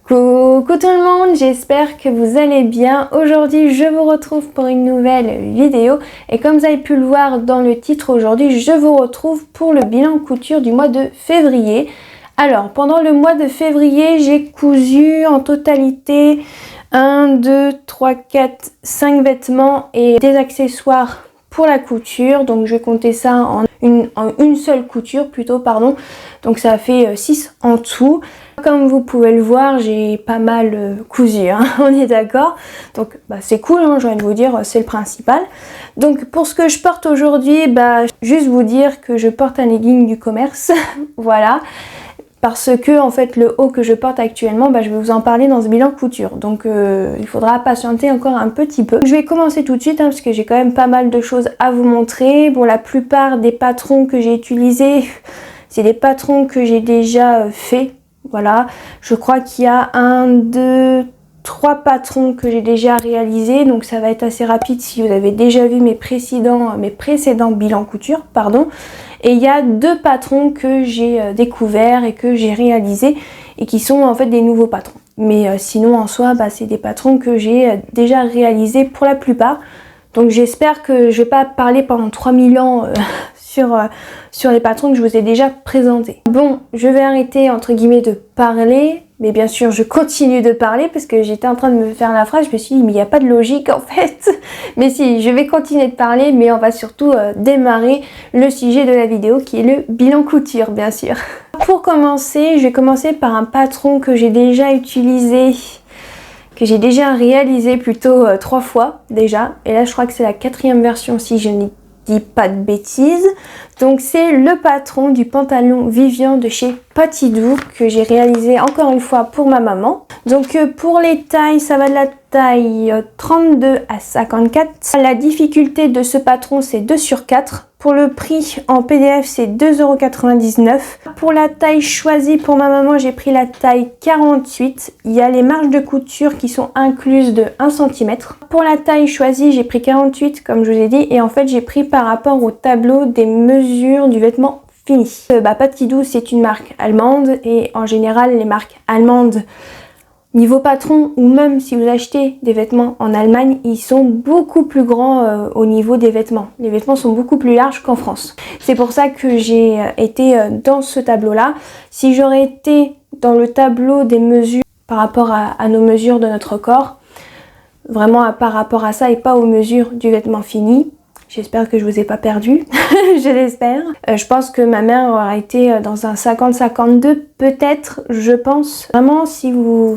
Coucou tout le monde, j'espère que vous allez bien. Aujourd'hui je vous retrouve pour une nouvelle vidéo et comme vous avez pu le voir dans le titre, aujourd'hui je vous retrouve pour le bilan couture du mois de février. Alors pendant le mois de février j'ai cousu en totalité 1, 2, 3, 4, 5 vêtements et des accessoires pour la couture, donc je vais compter ça en une seule couture plutôt, pardon, donc ça fait 6 en tout. Comme vous pouvez le voir, j'ai pas mal cousu, hein, on est d'accord, donc c'est cool, hein, j'ai envie de vous dire, c'est le principal. Donc pour ce que je porte aujourd'hui, juste vous dire que je porte un legging du commerce, voilà. Parce que en fait le haut que je porte actuellement, je vais vous en parler dans ce bilan couture, donc il faudra patienter encore un petit peu. Je vais commencer tout de suite parce que j'ai quand même pas mal de choses à vous montrer. Bon, la plupart des patrons que j'ai utilisés, c'est des patrons que j'ai déjà fait, voilà. Je crois qu'il y a 1, 2, 3 patrons que j'ai déjà réalisés, donc ça va être assez rapide si vous avez déjà vu mes précédents bilans couture, pardon. Et il y a 2 patrons que j'ai découverts et que j'ai réalisés et qui sont en fait des nouveaux patrons. Mais sinon en soi, c'est des patrons que j'ai déjà réalisés pour la plupart. Donc j'espère que je vais pas parler pendant 3000 ans sur les patrons que je vous ai déjà présentés. Bon, je vais arrêter entre guillemets de parler. Mais bien sûr, je continue de parler parce que j'étais en train de me faire la phrase. Je me suis dit, mais il n'y a pas de logique en fait. Mais si, je vais continuer de parler, mais on va surtout démarrer le sujet de la vidéo qui est le bilan couture, bien sûr. Pour commencer, je vais commencer par un patron que j'ai déjà utilisé, que j'ai déjà réalisé plutôt 3 fois déjà. Et là, je crois que c'est la 4e version si je ne dis pas de bêtises. Donc c'est le patron du pantalon Vivian de chez Patidou que j'ai réalisé encore une fois pour ma maman. Donc pour les tailles, ça va de la taille 32 à 54. La difficulté de ce patron c'est 2/4. Pour le prix en PDF c'est 2,99 €. Pour la taille choisie pour ma maman, j'ai pris la taille 48. Il y a les marges de couture qui sont incluses de 1 cm. Pour la taille choisie, j'ai pris 48 comme je vous ai dit, et en fait j'ai pris par rapport au tableau des mesures du vêtement fini. Patidou c'est une marque allemande et en général les marques allemandes niveau patron, ou même si vous achetez des vêtements en Allemagne, ils sont beaucoup plus grands au niveau des vêtements. Les vêtements sont beaucoup plus larges qu'en France. C'est pour ça que j'ai été dans ce tableau-là. Si j'aurais été dans le tableau des mesures par rapport à nos mesures de notre corps, vraiment par rapport à ça et pas aux mesures du vêtement fini, j'espère que je vous ai pas perdu, je l'espère. Je pense que ma mère aura été dans un 50-52, peut-être, je pense. Vraiment, si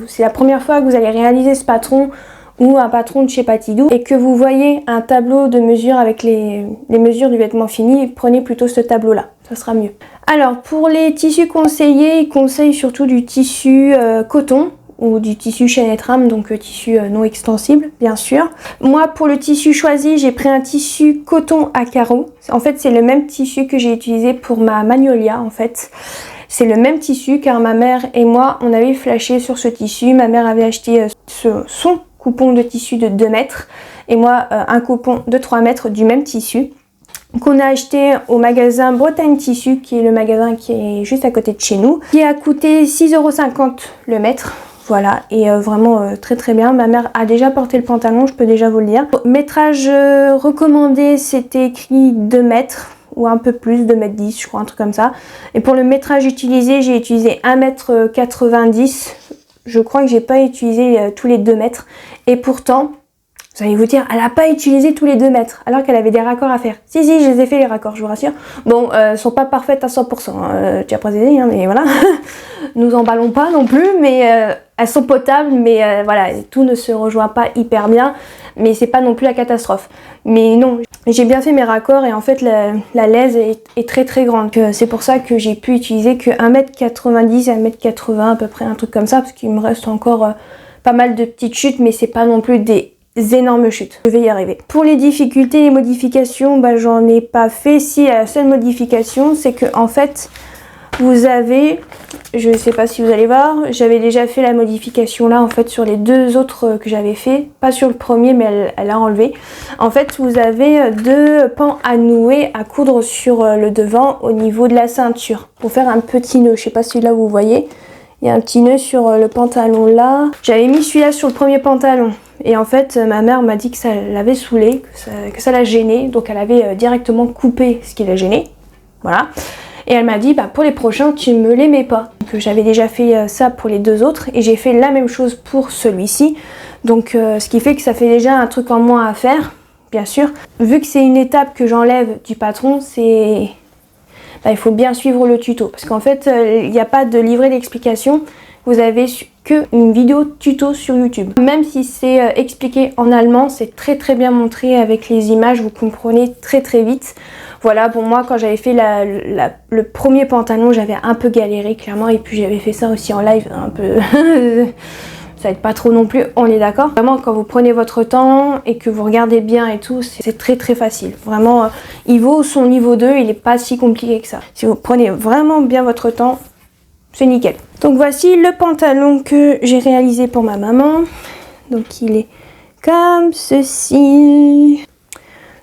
c'est la première fois que vous allez réaliser ce patron ou un patron de chez Patidou et que vous voyez un tableau de mesure avec les mesures du vêtement fini, prenez plutôt ce tableau-là, ça sera mieux. Alors, pour les tissus conseillés, ils conseillent surtout du tissu coton, ou du tissu chaîne et trame, donc tissu non extensible bien sûr. Moi pour le tissu choisi, j'ai pris un tissu coton à carreaux. En fait c'est le même tissu que j'ai utilisé pour ma Magnolia en fait. C'est le même tissu car ma mère et moi on avait flashé sur ce tissu. Ma mère avait acheté son coupon de tissu de 2 mètres et moi un coupon de 3 mètres du même tissu qu'on a acheté au magasin Bretagne Tissu, qui est le magasin qui est juste à côté de chez nous, qui a coûté 6,50 € le mètre. Voilà, et vraiment très très bien. Ma mère a déjà porté le pantalon, je peux déjà vous le dire. Métrage recommandé, c'était écrit 2 mètres ou un peu plus, 2,10 m, je crois, un truc comme ça. Et pour le métrage utilisé, j'ai utilisé 1,90 m. Je crois que j'ai pas utilisé tous les 2 mètres. Et pourtant, vous allez vous dire, elle n'a pas utilisé tous les 2 mètres, alors qu'elle avait des raccords à faire. Si, je les ai fait les raccords, je vous rassure. Bon, elles sont pas parfaites à 100%, tu as précisé, hein, mais voilà. Nous emballons pas non plus, mais elles sont potables, mais voilà, tout ne se rejoint pas hyper bien, mais c'est pas non plus la catastrophe. Mais non, j'ai bien fait mes raccords et en fait la laise est très très grande. C'est pour ça que j'ai pu utiliser que 1,90 m, 1,80 m à peu près, un truc comme ça, parce qu'il me reste encore pas mal de petites chutes, mais c'est pas non plus des énormes chutes. Je vais y arriver. Pour les difficultés, les modifications, j'en ai pas fait. Si, la seule modification, c'est que en fait, vous avez, je sais pas si vous allez voir, j'avais déjà fait la modification là en fait sur les 2 autres que j'avais fait, pas sur le premier mais elle a enlevé. En fait vous avez 2 pans à nouer, à coudre sur le devant au niveau de la ceinture pour faire un petit nœud. Je sais pas si là vous voyez, Il y a un petit nœud sur le pantalon là. J'avais mis celui-là sur le premier pantalon. Et en fait, ma mère m'a dit que ça l'avait saoulée, que ça la gênait. Donc elle avait directement coupé ce qui la gênait. Voilà. Et elle m'a dit, bah, pour les prochains, tu me les mets pas. Donc j'avais déjà fait ça pour les deux autres. Et j'ai fait la même chose pour celui-ci. Donc ce qui fait que ça fait déjà un truc en moins à faire, bien sûr. Vu que c'est une étape que j'enlève du patron, c'est... Bah, il faut bien suivre le tuto. Parce qu'en fait, il n'y a pas de livret d'explication. Vous avez que une vidéo tuto sur YouTube. Même si c'est expliqué en allemand, c'est très très bien montré avec les images. Vous comprenez très très vite. Voilà, pour moi, quand j'avais fait le premier pantalon, j'avais un peu galéré, clairement. Et puis j'avais fait ça aussi en live, un peu... Ça aide pas trop non plus, on est d'accord. Vraiment, quand vous prenez votre temps et que vous regardez bien et tout, c'est très très facile. Vraiment, il vaut son niveau 2, il est pas si compliqué que ça. Si vous prenez vraiment bien votre temps, c'est nickel. Donc voici le pantalon que j'ai réalisé pour ma maman. Donc il est comme ceci.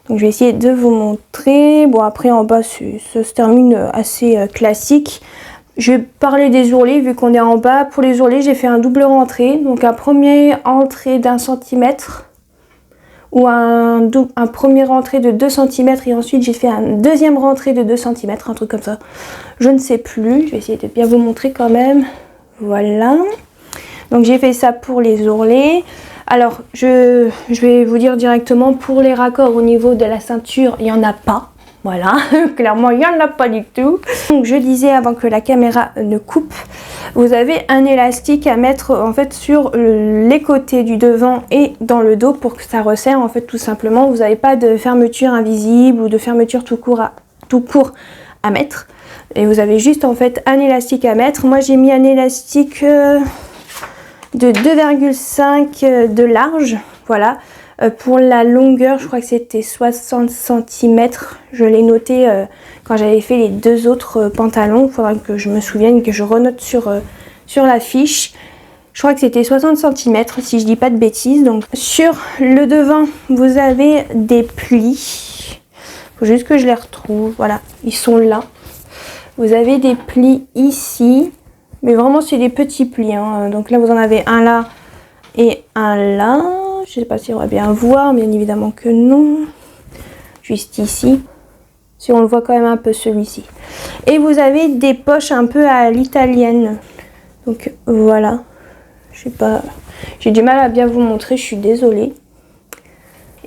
Donc je vais essayer de vous montrer. Bon, après en bas, ça se termine assez classique. Je vais parler des ourlets vu qu'on est en bas. Pour les ourlets, j'ai fait un double rentrée. Donc un premier entrée d'1 centimètre ou un premier rentrée de 2 cm et ensuite j'ai fait un deuxième rentrée de 2 cm, un truc comme ça. Je ne sais plus. Je vais essayer de bien vous montrer quand même. Voilà. Donc j'ai fait ça pour les ourlets. Alors je vais vous dire directement, pour les raccords au niveau de la ceinture, il n'y en a pas. Voilà, clairement il n'y en a pas du tout. Donc je disais avant que la caméra ne coupe, vous avez un élastique à mettre en fait sur les côtés du devant et dans le dos pour que ça resserre en fait tout simplement. Vous n'avez pas de fermeture invisible ou de fermeture tout court à mettre. Et vous avez juste en fait un élastique à mettre. Moi j'ai mis un élastique de 2,5 de large, voilà. Pour la longueur, je crois que c'était 60 cm. Je l'ai noté quand j'avais fait les deux autres pantalons. Il faudra que je me souvienne, que je renote sur la fiche. Je crois que c'était 60 cm si je dis pas de bêtises. Donc sur le devant, vous avez des plis. Il faut juste que je les retrouve. Voilà, ils sont là. Vous avez des plis ici. Mais vraiment, c'est des petits plis. Hein. Donc là, vous en avez un là et un là. Je ne sais pas si on va bien voir, bien évidemment que non. Juste ici. Si on le voit quand même un peu celui-ci. Et vous avez des poches un peu à l'italienne. Donc voilà. Je sais pas. J'ai du mal à bien vous montrer, je suis désolée.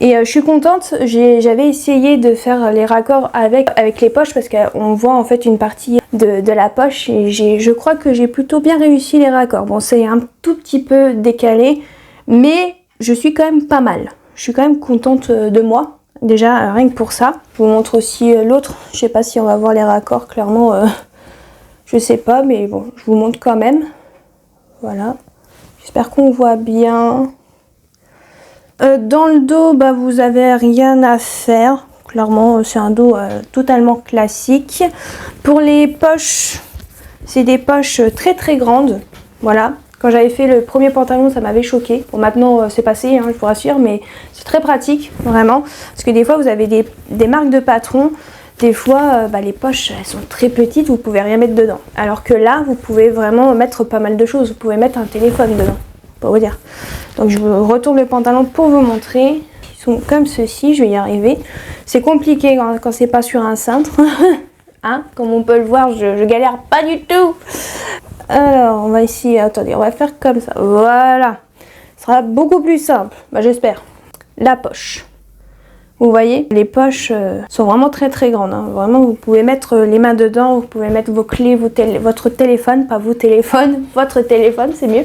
Et je suis contente, j'avais essayé de faire les raccords avec les poches parce qu'on voit en fait une partie de la poche et je crois que j'ai plutôt bien réussi les raccords. Bon, c'est un tout petit peu décalé, mais je suis quand même pas mal. Je suis quand même contente de moi, déjà rien que pour ça. Je vous montre aussi l'autre, je sais pas si on va voir les raccords, clairement, je sais pas, mais bon, je vous montre quand même. Voilà, j'espère qu'on voit bien. Dans le dos, bah, vous avez rien à faire. Clairement, c'est un dos totalement classique. Pour les poches, c'est des poches très très grandes. Voilà. Quand j'avais fait le premier pantalon, ça m'avait choqué. Bon, maintenant, c'est passé, hein, je vous rassure, mais c'est très pratique, vraiment. Parce que des fois, vous avez des marques de patron. Des fois, bah, les poches, elles sont très petites, vous pouvez rien mettre dedans. Alors que là, vous pouvez vraiment mettre pas mal de choses. Vous pouvez mettre un téléphone dedans. Pour vous dire. Donc je vous retourne le pantalon pour vous montrer. Ils sont comme ceci, je vais y arriver. C'est compliqué quand c'est pas sur un cintre. Hein, comme on peut le voir, je galère pas du tout. Alors on va essayer, attendez, on va faire comme ça. Voilà. Ce sera beaucoup plus simple, bah, j'espère. La poche. Vous voyez, les poches sont vraiment très très grandes. Hein. Vraiment, vous pouvez mettre les mains dedans, vous pouvez mettre vos clés, votre téléphone, pas vos téléphones, votre téléphone, c'est mieux.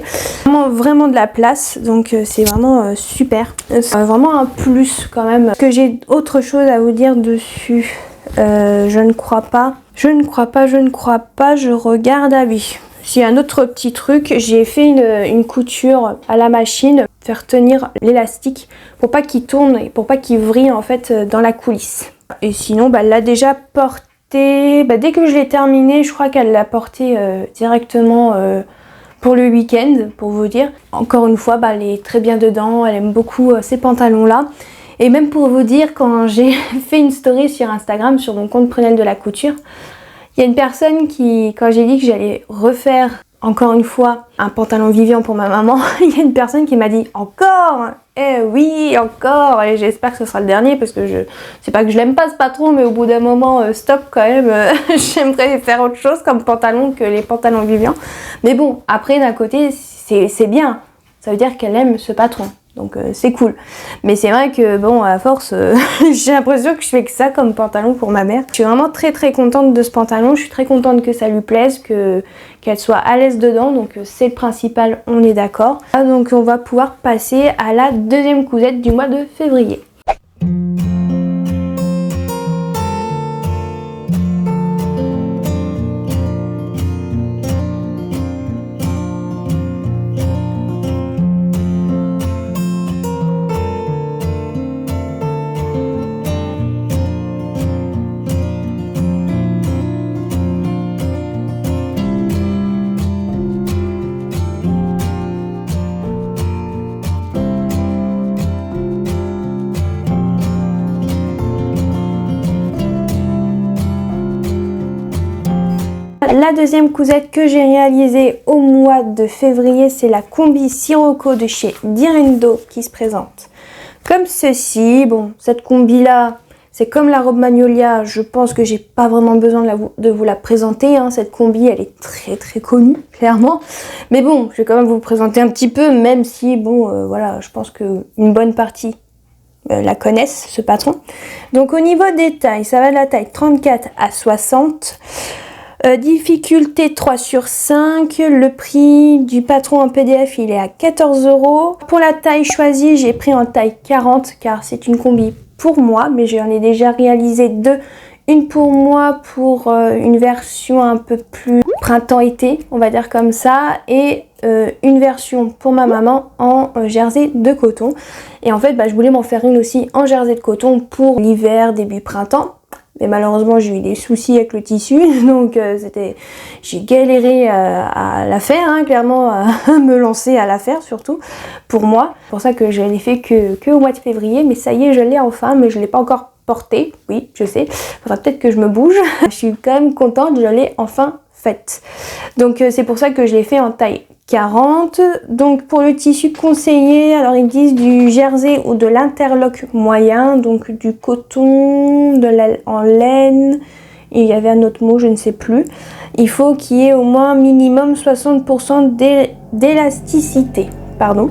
Vraiment de la place, donc c'est vraiment super. C'est vraiment un plus quand même. Est-ce que j'ai autre chose à vous dire dessus? Je ne crois pas. Je regarde, ah oui. J'ai un autre petit truc, j'ai fait une couture à la machine, faire tenir l'élastique pour pas qu'il tourne et pour pas qu'il vrille en fait dans la coulisse. Et sinon, bah, elle l'a déjà porté, bah, dès que je l'ai terminé, je crois qu'elle l'a porté directement pour le week-end, pour vous dire. Encore une fois, bah, elle est très bien dedans, elle aime beaucoup ces pantalons-là. Et même pour vous dire, quand j'ai fait une story sur Instagram, sur mon compte Prunelle de la couture, il y a une personne qui, quand j'ai dit que j'allais refaire encore une fois, un pantalon Vivian pour ma maman. Il y a une personne qui m'a dit encore. Eh oui, encore. Et j'espère que ce sera le dernier parce que c'est pas que je l'aime pas ce patron, mais au bout d'un moment, stop quand même. J'aimerais faire autre chose comme pantalon que les pantalons Vivian. Mais bon, après d'un côté, c'est bien. Ça veut dire qu'elle aime ce patron. Donc c'est cool. Mais c'est vrai que bon, à force, j'ai l'impression que je fais que ça comme pantalon pour ma mère. Je suis vraiment très contente de ce pantalon. Je suis très contente que ça lui plaise, qu'elle soit à l'aise dedans. Donc c'est le principal, on est d'accord. Donc on va pouvoir passer à la deuxième cousette du mois de février. La deuxième cousette que j'ai réalisée au mois de février, c'est la combi Sirocco de chez Direndo qui se présente comme ceci. Bon, cette combi là, c'est comme la robe Magnolia, je pense que j'ai pas vraiment besoin de vous la présenter, hein. Cette combi, elle est très connue, clairement. Mais bon, je vais quand même vous présenter un petit peu, même si, bon, voilà, je pense qu'une bonne partie la connaissent, ce patron. Donc au niveau des tailles, ça va de la taille 34 à 60. Difficulté 3 sur 5, le prix du patron en PDF il est à 14 €. Pour la taille choisie, j'ai pris en taille 40 car c'est une combi pour moi, mais j'en ai déjà réalisé deux. Une pour moi pour une version un peu plus printemps-été, on va dire comme ça, et une version pour ma maman en jersey de coton. Et en fait, je voulais m'en faire une aussi en jersey de coton pour l'hiver, début printemps. Mais malheureusement, j'ai eu des soucis avec le tissu, donc j'ai galéré à la faire, hein, clairement, à me lancer à la faire, surtout pour moi. C'est pour ça que je l'ai fait que au mois de février, mais ça y est, je l'ai enfin, mais je ne l'ai pas encore portée. Oui, je sais, il faudra peut-être que je me bouge. Je suis quand même contente, je l'ai enfin faite. Donc c'est pour ça que je l'ai fait en taille 40. Donc pour le tissu conseillé, alors ils disent du jersey ou de l'interlock moyen, donc du coton, en laine, et il y avait un autre mot, je ne sais plus. Il faut qu'il y ait au moins minimum 60% d'élasticité. Pardon.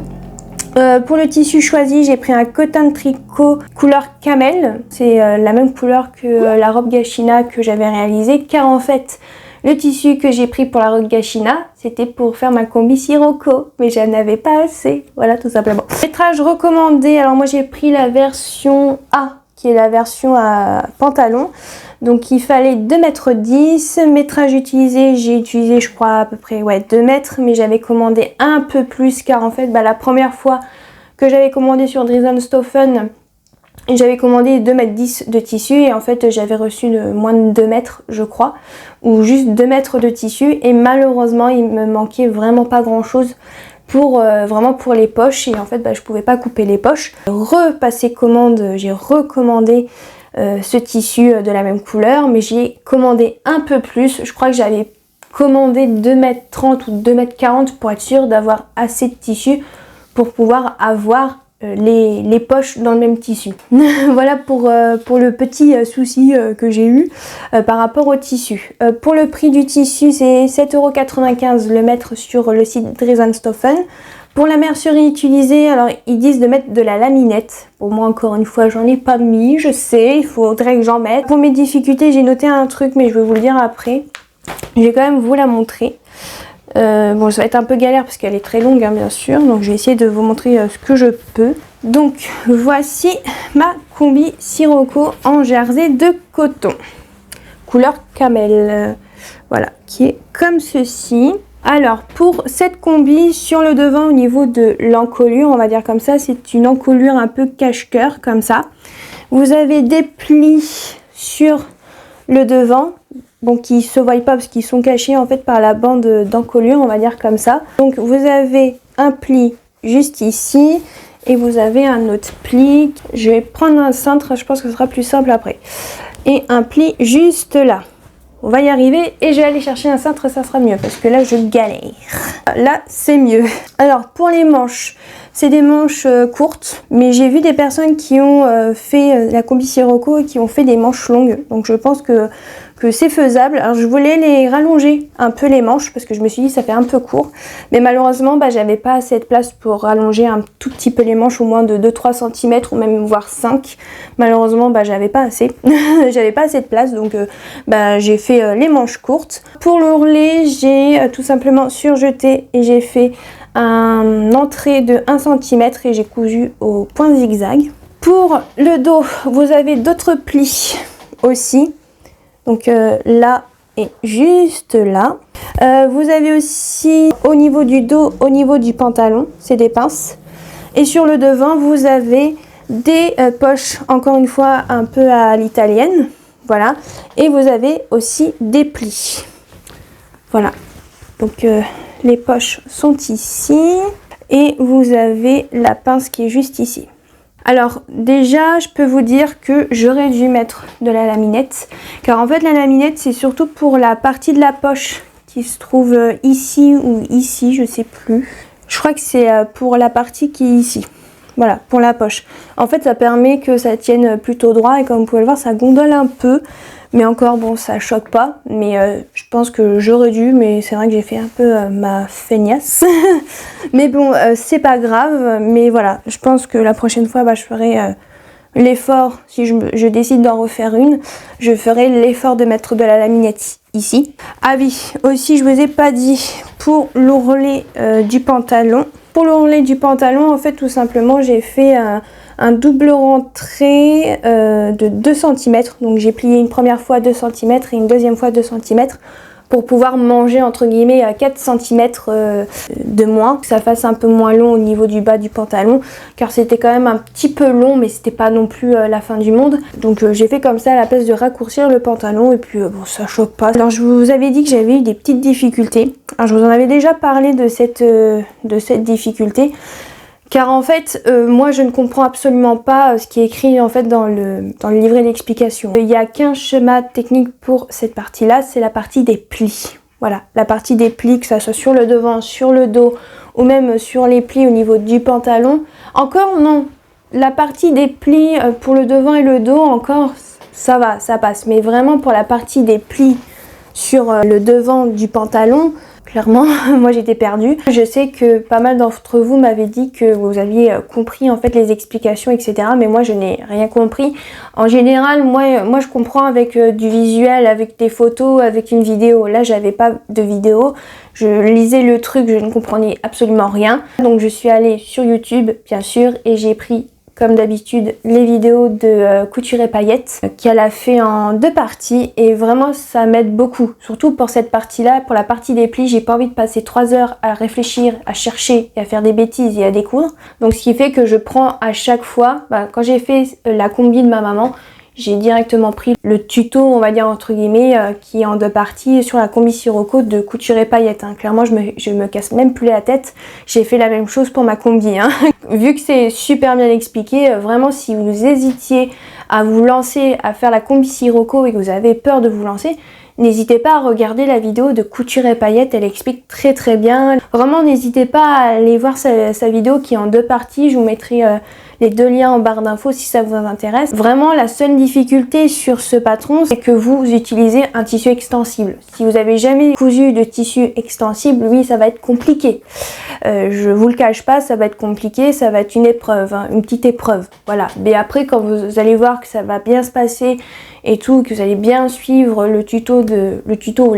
Pour le tissu choisi, j'ai pris un coton tricot couleur camel. C'est la même couleur que la robe Gashina que j'avais réalisée, car en fait, le tissu que j'ai pris pour la robe Gashina, c'était pour faire ma combi Sirocco, mais j'en avais pas assez, voilà tout simplement. Métrage recommandé, alors moi j'ai pris la version A, qui est la version à pantalon. Donc il fallait 2,10 m. Métrage utilisé, j'ai utilisé je crois à peu près 2 mètres, mais j'avais commandé un peu plus car en fait la première fois que j'avais commandé sur Dries & j'avais commandé 2,10 m de tissu et en fait j'avais reçu moins de 2 mètres je crois, ou juste 2 mètres de tissu, et malheureusement il me manquait vraiment pas grand chose pour vraiment pour les poches, et en fait je pouvais pas couper les poches. Repassé commande, j'ai recommandé ce tissu de la même couleur, mais j'ai commandé un peu plus. Je crois que j'avais commandé 2,30 m ou 2,40 m pour être sûre d'avoir assez de tissu pour pouvoir avoir les poches dans le même tissu. Voilà pour le petit souci que j'ai eu par rapport au tissu. Pour le prix du tissu, c'est 7,95 € le mètre sur le site Dries & Stoffen. Pour la mercerie utilisée, alors ils disent de mettre de la laminette. Pour moi, encore une fois, j'en ai pas mis, je sais, il faudrait que j'en mette. Pour mes difficultés, j'ai noté un truc, mais je vais vous le dire après. Je vais quand même vous la montrer. Bon, ça va être un peu galère parce qu'elle est très longue, hein, bien sûr. Donc, je vais essayer de vous montrer ce que je peux. Donc, voici ma combi Sirocco en jersey de coton. Couleur camel. Voilà, qui est comme ceci. Alors pour cette combi, sur le devant au niveau de l'encolure, on va dire comme ça, c'est une encolure un peu cache-cœur comme ça. Vous avez des plis sur le devant, bon, qui ne se voient pas parce qu'ils sont cachés en fait par la bande d'encolure, on va dire comme ça. Donc vous avez un pli juste ici et vous avez un autre pli. Je vais prendre un cintre, je pense que ce sera plus simple après. Et un pli juste là. on va y arriver et je vais aller chercher un cintre, ça sera mieux parce que là je galère. Là c'est mieux. Alors pour les manches, c'est des manches courtes, mais j'ai vu des personnes qui ont fait la combi Sirocco et qui ont fait des manches longues, donc je pense que c'est faisable. Alors je voulais les rallonger un peu les manches parce que je me suis dit ça fait un peu court, mais malheureusement j'avais pas assez de place pour rallonger un tout petit peu les manches, au moins de 2-3 cm ou même voire 5. Malheureusement j'avais pas assez j'avais pas assez de place, donc j'ai fait les manches courtes. Pour l'ourlet, j'ai tout simplement surjeté et j'ai fait un entrée de 1 cm et j'ai cousu au point zigzag. Pour le dos, vous avez d'autres plis aussi. Donc là et juste là. Vous avez aussi au niveau du dos, au niveau du pantalon, c'est des pinces. Et sur le devant, vous avez des poches, encore une fois, un peu à l'italienne. Voilà. Et vous avez aussi des plis. Voilà. Donc les poches sont ici. Et vous avez la pince qui est juste ici. Alors déjà, je peux vous dire que j'aurais dû mettre de la laminette, car en fait la laminette c'est surtout pour la partie de la poche qui se trouve ici ou ici, je sais plus. Je crois que c'est pour la partie qui est ici. Voilà, pour la poche. En fait ça permet que ça tienne plutôt droit et comme vous pouvez le voir ça gondole un peu. Mais encore bon, ça choque pas, mais je pense que j'aurais dû, mais c'est vrai que j'ai fait un peu ma feignasse. Mais bon, c'est pas grave, mais voilà, je pense que la prochaine fois, je ferai l'effort, si je décide d'en refaire une, je ferai l'effort de mettre de la laminette ici. Ah oui, aussi je vous ai pas dit, pour l'ourlet du pantalon. Pour l'ourlet du pantalon, en fait, tout simplement, j'ai fait un double rentrée de 2 cm. Donc j'ai plié une première fois 2 cm et une deuxième fois 2 cm pour pouvoir manger entre guillemets à 4 cm de moins, que ça fasse un peu moins long au niveau du bas du pantalon, car c'était quand même un petit peu long, mais c'était pas non plus la fin du monde. Donc j'ai fait comme ça à la place de raccourcir le pantalon et puis bon, ça choque pas. Alors je vous avais dit que j'avais eu des petites difficultés. Alors je vous en avais déjà parlé de cette difficulté. Car en fait, moi je ne comprends absolument pas ce qui est écrit en fait dans le livret d'explication. Il n'y a qu'un schéma technique pour cette partie-là, c'est la partie des plis. Voilà, la partie des plis, que ça soit sur le devant, sur le dos, ou même sur les plis au niveau du pantalon. Encore non, la partie des plis pour le devant et le dos, encore ça va, ça passe. Mais vraiment pour la partie des plis sur le devant du pantalon, clairement, moi j'étais perdue. Je sais que pas mal d'entre vous m'avaient dit que vous aviez compris en fait les explications, etc. Mais moi je n'ai rien compris. En général, moi je comprends avec du visuel, avec des photos, avec une vidéo. Là j'avais pas de vidéo. Je lisais le truc, je ne comprenais absolument rien. Donc je suis allée sur YouTube, bien sûr, et j'ai pris comme d'habitude les vidéos de Couture et Paillettes qu'elle a fait en 2 parties et vraiment ça m'aide beaucoup, surtout pour cette partie là. Pour la partie des plis, j'ai pas envie de passer 3 heures à réfléchir, à chercher et à faire des bêtises et à découdre. Donc ce qui fait que je prends à chaque fois, quand j'ai fait la combi de ma maman, j'ai directement pris le tuto, on va dire entre guillemets, qui est en 2 parties sur la combi Sirocco de Couture et Paillettes. Clairement, je me casse même plus la tête. J'ai fait la même chose pour ma combi. Vu que c'est super bien expliqué, vraiment si vous hésitiez à vous lancer à faire la combi Sirocco et que vous avez peur de vous lancer, n'hésitez pas à regarder la vidéo de Couture et Paillettes, elle explique très très bien. Vraiment n'hésitez pas à aller voir sa vidéo qui est en 2 parties, je vous mettrai les 2 liens en barre d'infos si ça vous intéresse. Vraiment la seule difficulté sur ce patron, c'est que vous utilisez un tissu extensible. Si vous n'avez jamais cousu de tissu extensible, oui ça va être compliqué. Je vous le cache pas, ça va être compliqué, ça va être une épreuve, une petite épreuve. Voilà. Mais après quand vous allez voir que ça va bien se passer et tout, que vous allez bien suivre le tuto,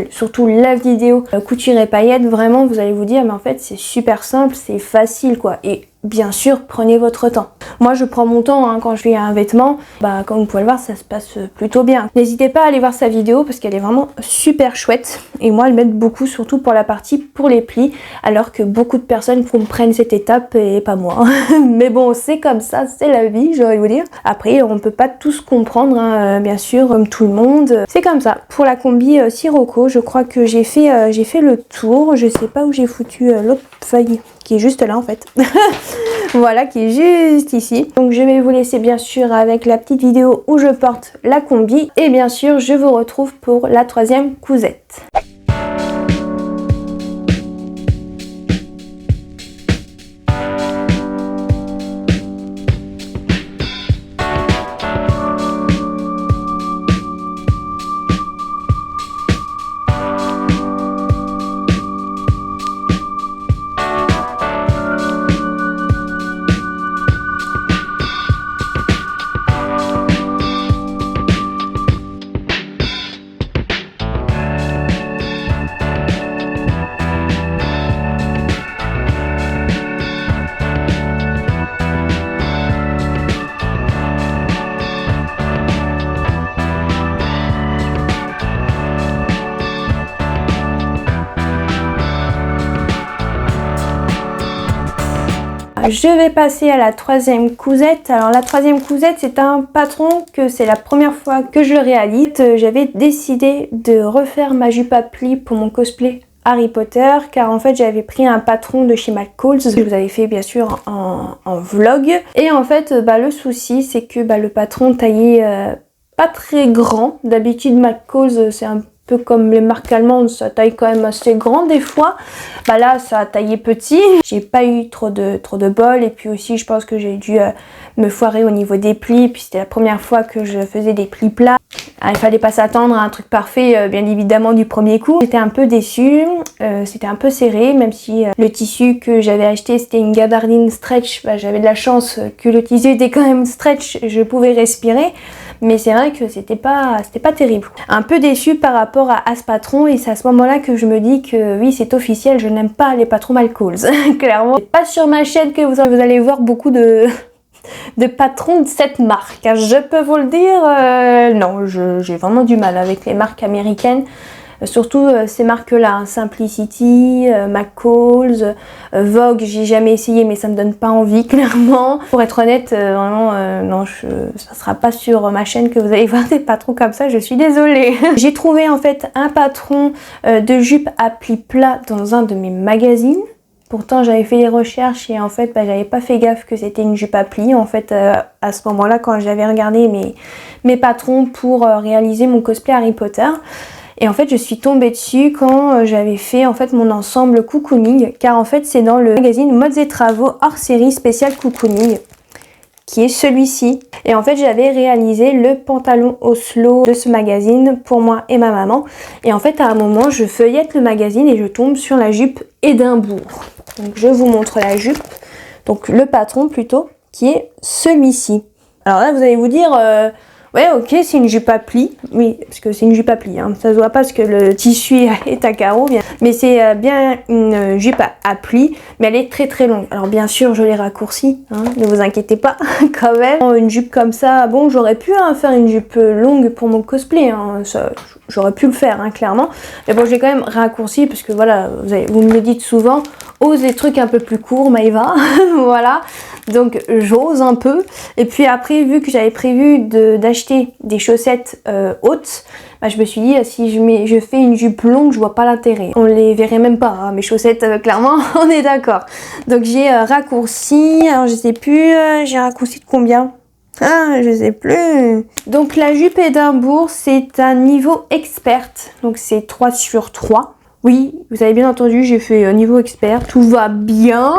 surtout la vidéo Couture et Paillettes, vraiment vous allez vous dire mais en fait c'est super simple, c'est facile quoi. Et bien sûr, prenez votre temps. Moi, je prends mon temps quand je fais un vêtement. Comme vous pouvez le voir, ça se passe plutôt bien. N'hésitez pas à aller voir sa vidéo parce qu'elle est vraiment super chouette. Et moi, elle m'aide beaucoup, surtout pour la partie pour les plis. Alors que beaucoup de personnes comprennent cette étape et pas moi. Mais bon, c'est comme ça, c'est la vie, j'aurais vous dire. Après, on peut pas tous comprendre, bien sûr, comme tout le monde. C'est comme ça. Pour la combi Sirocco, je crois que j'ai fait le tour. Je sais pas où j'ai foutu l'autre feuille qui est juste là en fait. Voilà, qui est juste ici. Donc je vais vous laisser bien sûr avec la petite vidéo où je porte la combi. Et bien sûr, je vous retrouve pour la troisième cousette. Je vais passer à la troisième cousette. Alors la troisième cousette, c'est un patron que c'est la première fois que je le réalise. J'avais décidé de refaire ma jupe à plis pour mon cosplay Harry Potter, car en fait j'avais pris un patron de chez McCall's, que je vous avais fait bien sûr en vlog. Et en fait le souci c'est que le patron taillé pas très grand. D'habitude McCall's c'est un peu comme les marques allemandes, ça taille quand même assez grand des fois. Là ça a taillé petit. J'ai pas eu trop de bol, et puis aussi je pense que j'ai dû me foirer au niveau des plis, puis c'était la première fois que je faisais des plis plats. Il fallait pas s'attendre à un truc parfait bien évidemment du premier coup. J'étais un peu déçue, c'était un peu serré, même si le tissu que j'avais acheté c'était une gabardine stretch. J'avais de la chance que le tissu était quand même stretch, je pouvais respirer. Mais c'est vrai que c'était pas terrible. Un peu déçue par rapport à ce patron, et c'est à ce moment-là que je me dis que oui, c'est officiel, je n'aime pas les patrons McCall's. Clairement, c'est pas sur ma chaîne que vous allez voir beaucoup de patrons de cette marque. Je peux vous le dire, non, j'ai vraiment du mal avec les marques américaines. Surtout ces marques-là, Simplicity, McCall's, Vogue, j'ai jamais essayé mais ça me donne pas envie clairement. Pour être honnête, vraiment, non, ça sera pas sur ma chaîne que vous allez voir des patrons comme ça, je suis désolée. J'ai trouvé en fait un patron de jupe à plis plats dans un de mes magazines. Pourtant j'avais fait des recherches et en fait j'avais pas fait gaffe que c'était une jupe à plis. En fait à ce moment-là, quand j'avais regardé mes patrons pour réaliser mon cosplay Harry Potter. Et en fait je suis tombée dessus quand j'avais fait en fait mon ensemble cocooning, car en fait c'est dans le magazine Modes et Travaux hors série spécial cocooning, qui est celui-ci. Et en fait j'avais réalisé le pantalon Oslo de ce magazine pour moi et ma maman. Et en fait à un moment je feuillette le magazine et je tombe sur la jupe Édimbourg. Donc je vous montre la jupe, donc le patron plutôt, qui est celui-ci. Alors là vous allez vous dire... ouais, ok, c'est une jupe à plis. Oui, parce que c'est une jupe à plis. Hein. Ça se voit pas parce que le tissu est à carreaux. Bien. Mais c'est bien une jupe à plis. Mais elle est très très longue. Alors bien sûr, je l'ai raccourcie. Hein, ne vous inquiétez pas, quand même. Une jupe comme ça, bon, j'aurais pu faire une jupe longue pour mon cosplay. Hein, j'aurais pu le faire, hein, clairement. Mais bon, j'ai quand même raccourci parce que voilà, vous me le dites souvent. Ose des trucs un peu plus courts, Maëva. Voilà. Donc j'ose un peu. Et puis après, vu que j'avais prévu d'acheter des chaussettes hautes, je me suis dit si je fais une jupe longue, je vois pas l'intérêt. On les verrait même pas, hein, mes chaussettes, clairement, on est d'accord. Donc j'ai raccourci, alors je sais plus, j'ai raccourci de combien? Ah, je sais plus. Donc la jupe Édimbourg, c'est un niveau experte. Donc c'est 3 sur 3. Oui, vous avez bien entendu, j'ai fait niveau expert, tout va bien,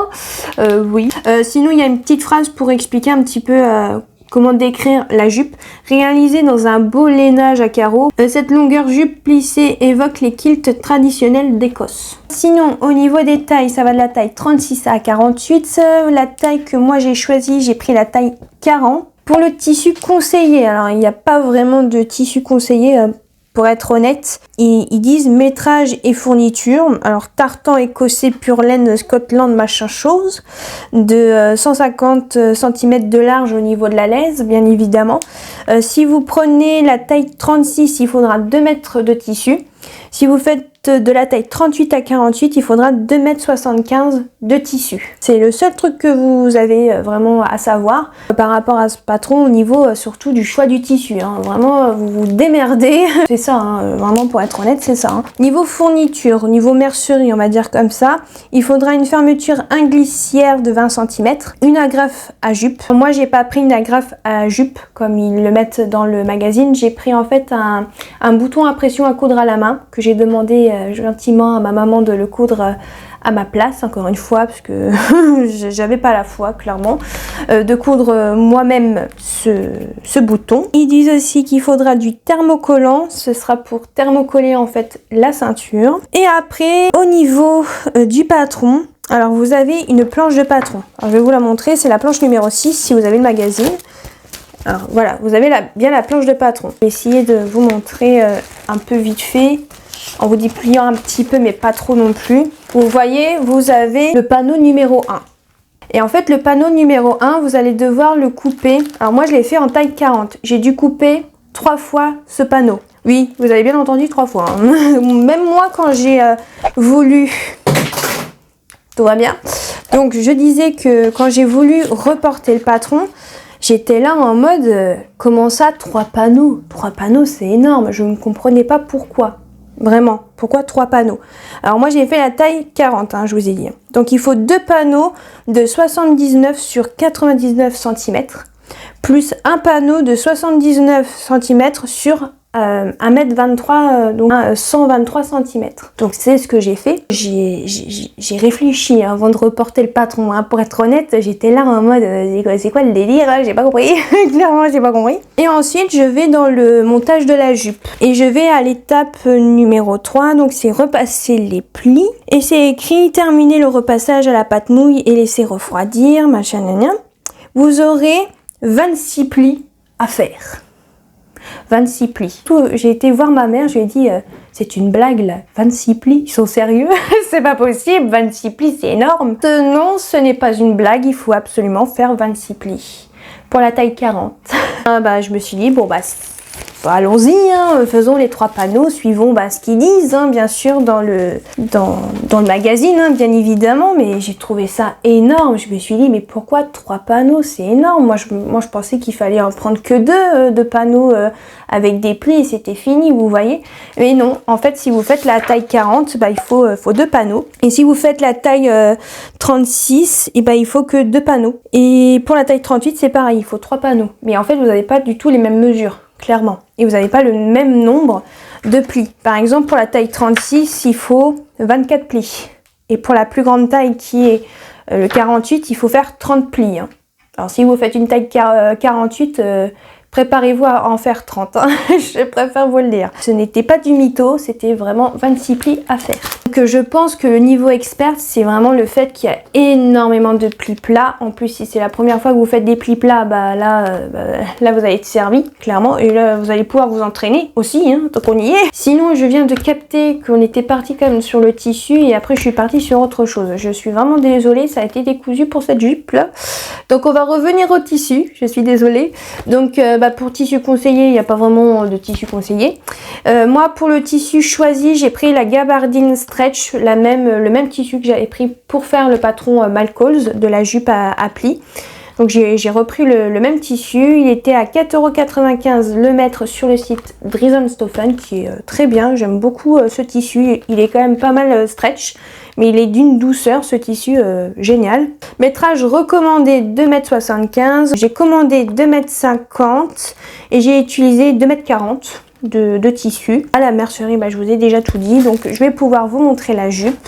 oui. Sinon, il y a une petite phrase pour expliquer un petit peu comment décrire la jupe. Réalisée dans un beau lainage à carreaux, cette longueur jupe plissée évoque les kilts traditionnels d'Écosse. Sinon, au niveau des tailles, ça va de la taille 36 à 48. La taille que moi j'ai choisie, j'ai pris la taille 40. Pour le tissu conseillé, alors il n'y a pas vraiment de tissu conseillé, pour être honnête, ils disent métrage et fourniture. Alors tartan écossais pure laine Scotland machin chose, de 150 cm de large au niveau de la laisse, bien évidemment. Si vous prenez la taille 36, il faudra 2 mètres de tissu. Si vous faites de la taille 38 à 48, il faudra 2,75 m de tissu. C'est le seul truc que vous avez vraiment à savoir par rapport à ce patron au niveau surtout du choix du tissu. Hein. Vraiment, vous vous démerdez. C'est ça, hein, vraiment pour être honnête, c'est ça. Hein. Niveau fourniture, niveau mercerie, on va dire comme ça, il faudra une fermeture glissière de 20 cm, une agrafe à jupe. Moi, j'ai pas pris une agrafe à jupe comme ils le mettent dans le magazine. J'ai pris en fait un bouton à pression à coudre à la main que j'ai demandé gentiment à ma maman de le coudre à ma place, encore une fois, parce que j'avais pas la foi, clairement, de coudre moi-même ce bouton. Ils disent aussi qu'il faudra du thermocollant, ce sera pour thermocoller en fait la ceinture. Et après, au niveau du patron, alors vous avez une planche de patron. Alors, je vais vous la montrer, c'est la planche numéro 6 si vous avez le magazine. Alors voilà, vous avez bien la planche de patron. Je vais essayer de vous montrer un peu vite fait, en vous dépliant un petit peu, mais pas trop non plus. Vous voyez, vous avez le panneau numéro 1. Et en fait, le panneau numéro 1, vous allez devoir le couper. Alors moi, je l'ai fait en taille 40. J'ai dû couper 3 fois ce panneau. Oui, vous avez bien entendu 3 fois. Hein. Même moi, quand j'ai voulu... Tout va bien. Donc, je disais que quand j'ai voulu reporter le patron, j'étais là en mode, comment ça, 3 panneaux? 3 panneaux, c'est énorme. Je ne comprenais pas pourquoi. Vraiment, pourquoi 3 panneaux? Alors moi, j'ai fait la taille 40, hein, je vous ai dit. Donc, il faut 2 panneaux de 79 sur 99 cm, plus un panneau de 79 cm sur 1,23 m, donc 123 cm. Donc c'est ce que j'ai fait. J'ai réfléchi avant de reporter le patron. Hein. Pour être honnête, j'étais là en mode c'est quoi le délire? J'ai pas compris. Clairement, j'ai pas compris. Et ensuite, je vais dans le montage de la jupe. Et je vais à l'étape numéro 3. Donc c'est repasser les plis. Et c'est écrit terminer le repassage à la pâte mouille et laisser refroidir, machin, gna. Vous aurez 26 plis à faire. 26 plis. J'ai été voir ma mère, je lui ai dit c'est une blague là, 26 plis, ils sont sérieux? C'est pas possible, 26 plis c'est énorme. Non, ce n'est pas une blague, il faut absolument faire 26 plis pour la taille 40. Je me suis dit bon allons-y, hein, faisons les 3 panneaux, suivons ce qu'ils disent, hein, bien sûr, dans le magazine, hein, bien évidemment, mais j'ai trouvé ça énorme. Je me suis dit, mais pourquoi 3 panneaux? C'est énorme. Moi, je pensais qu'il fallait en prendre que 2 panneaux avec des plis et c'était fini, vous voyez. Mais non, en fait, si vous faites la taille 40, il faut 2 panneaux. Et si vous faites la taille 36, il faut que 2 panneaux. Et pour la taille 38, c'est pareil, il faut 3 panneaux. Mais en fait, vous n'avez pas du tout les mêmes mesures. Clairement. Et vous n'avez pas le même nombre de plis. Par exemple, pour la taille 36, il faut 24 plis. Et pour la plus grande taille qui est le 48, il faut faire 30 plis. Hein. Alors si vous faites une taille 48, préparez-vous à en faire 30. Hein. Je préfère vous le dire. Ce n'était pas du mytho, c'était vraiment 26 plis à faire. Donc je pense que le niveau expert, c'est vraiment le fait qu'il y a énormément de plis plats. En plus, si c'est la première fois que vous faites des plis plats, là vous allez être servi, clairement. Et là, vous allez pouvoir vous entraîner aussi, hein, tant qu'on y est. Sinon, je viens de capter qu'on était parti quand même sur le tissu et après, je suis partie sur autre chose. Je suis vraiment désolée, ça a été décousu pour cette jupe-là. Donc, on va revenir au tissu. Je suis désolée. Donc, pour tissu conseillé, il n'y a pas vraiment de tissu conseillé. Moi, pour le tissu choisi, j'ai pris la gabardine stretch, le même tissu que j'avais pris pour faire le patron Malcols de la jupe à plis. Donc j'ai repris le même tissu, il était à 4,95 € le mètre sur le site Dries&Stoffen qui est très bien, j'aime beaucoup ce tissu, il est quand même pas mal stretch, mais il est d'une douceur ce tissu génial. Métrage recommandé 2,75 m, j'ai commandé 2,50 m et j'ai utilisé 2,40 m. De tissu. À la mercerie, je vous ai déjà tout dit, donc je vais pouvoir vous montrer la jupe.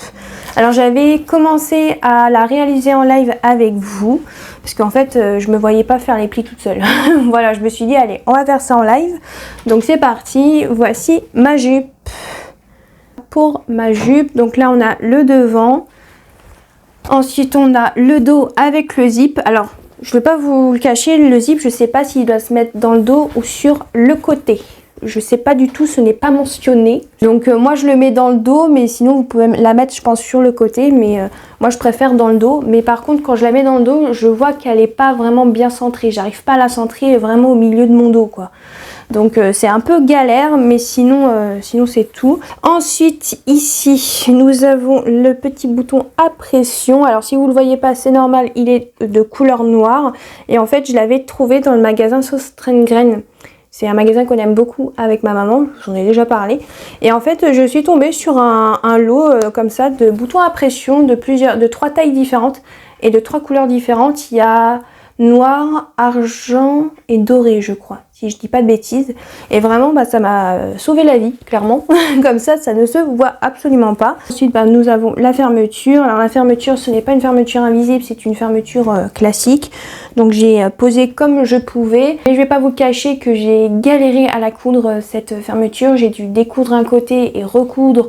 Alors j'avais commencé à la réaliser en live avec vous, parce qu'en fait je me voyais pas faire les plis toute seule. Voilà, je me suis dit allez, on va faire ça en live. Donc c'est parti, voici ma jupe. Pour ma jupe, donc là on a le devant, ensuite on a le dos avec le zip. Alors je ne vais pas vous le cacher, le zip je sais pas s'il doit se mettre dans le dos ou sur le côté. je sais pas du tout, ce n'est pas mentionné. Donc moi je le mets dans le dos, mais sinon vous pouvez la mettre je pense sur le côté, mais moi je préfère dans le dos. Mais par contre quand je la mets dans le dos, je vois qu'elle est pas vraiment bien centrée, j'arrive pas à la centrer vraiment au milieu de mon dos quoi. Donc c'est un peu galère, mais sinon, sinon c'est tout. Ensuite ici nous avons le petit bouton à pression. Alors si vous le voyez pas, c'est normal, il est de couleur noire. Et en fait je l'avais trouvé dans le magasin Sauce Train-Grain. C'est un magasin qu'on aime beaucoup avec ma maman, j'en ai déjà parlé. Et en fait je suis tombée sur un lot comme ça de boutons à pression de 3 tailles différentes et de 3 couleurs différentes. Il y a noir, argent et doré je crois, si je dis pas de bêtises. Et vraiment bah, ça m'a sauvé la vie clairement. Comme ça ne se voit absolument pas. Ensuite bah, nous avons la fermeture. Alors la fermeture ce n'est pas une fermeture invisible, c'est une fermeture classique. Donc j'ai posé comme je pouvais. Et je vais pas vous cacher que j'ai galéré à la coudre cette fermeture. J'ai dû découdre un côté et recoudre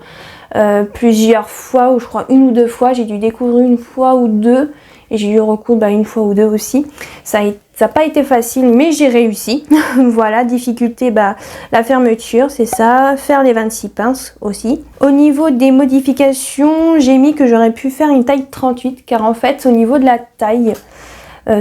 plusieurs fois, ou je crois 1 ou 2 fois. J'ai dû découdre 1 fois ou 2. Et j'ai dû recoudre 1 fois ou 2 aussi. Ça n'a pas été facile, mais j'ai réussi. Voilà, difficulté, bah, la fermeture, c'est ça. Faire les 26 pinces aussi. Au niveau des modifications, j'ai mis que j'aurais pu faire une taille 38. Car en fait, au niveau de la taille,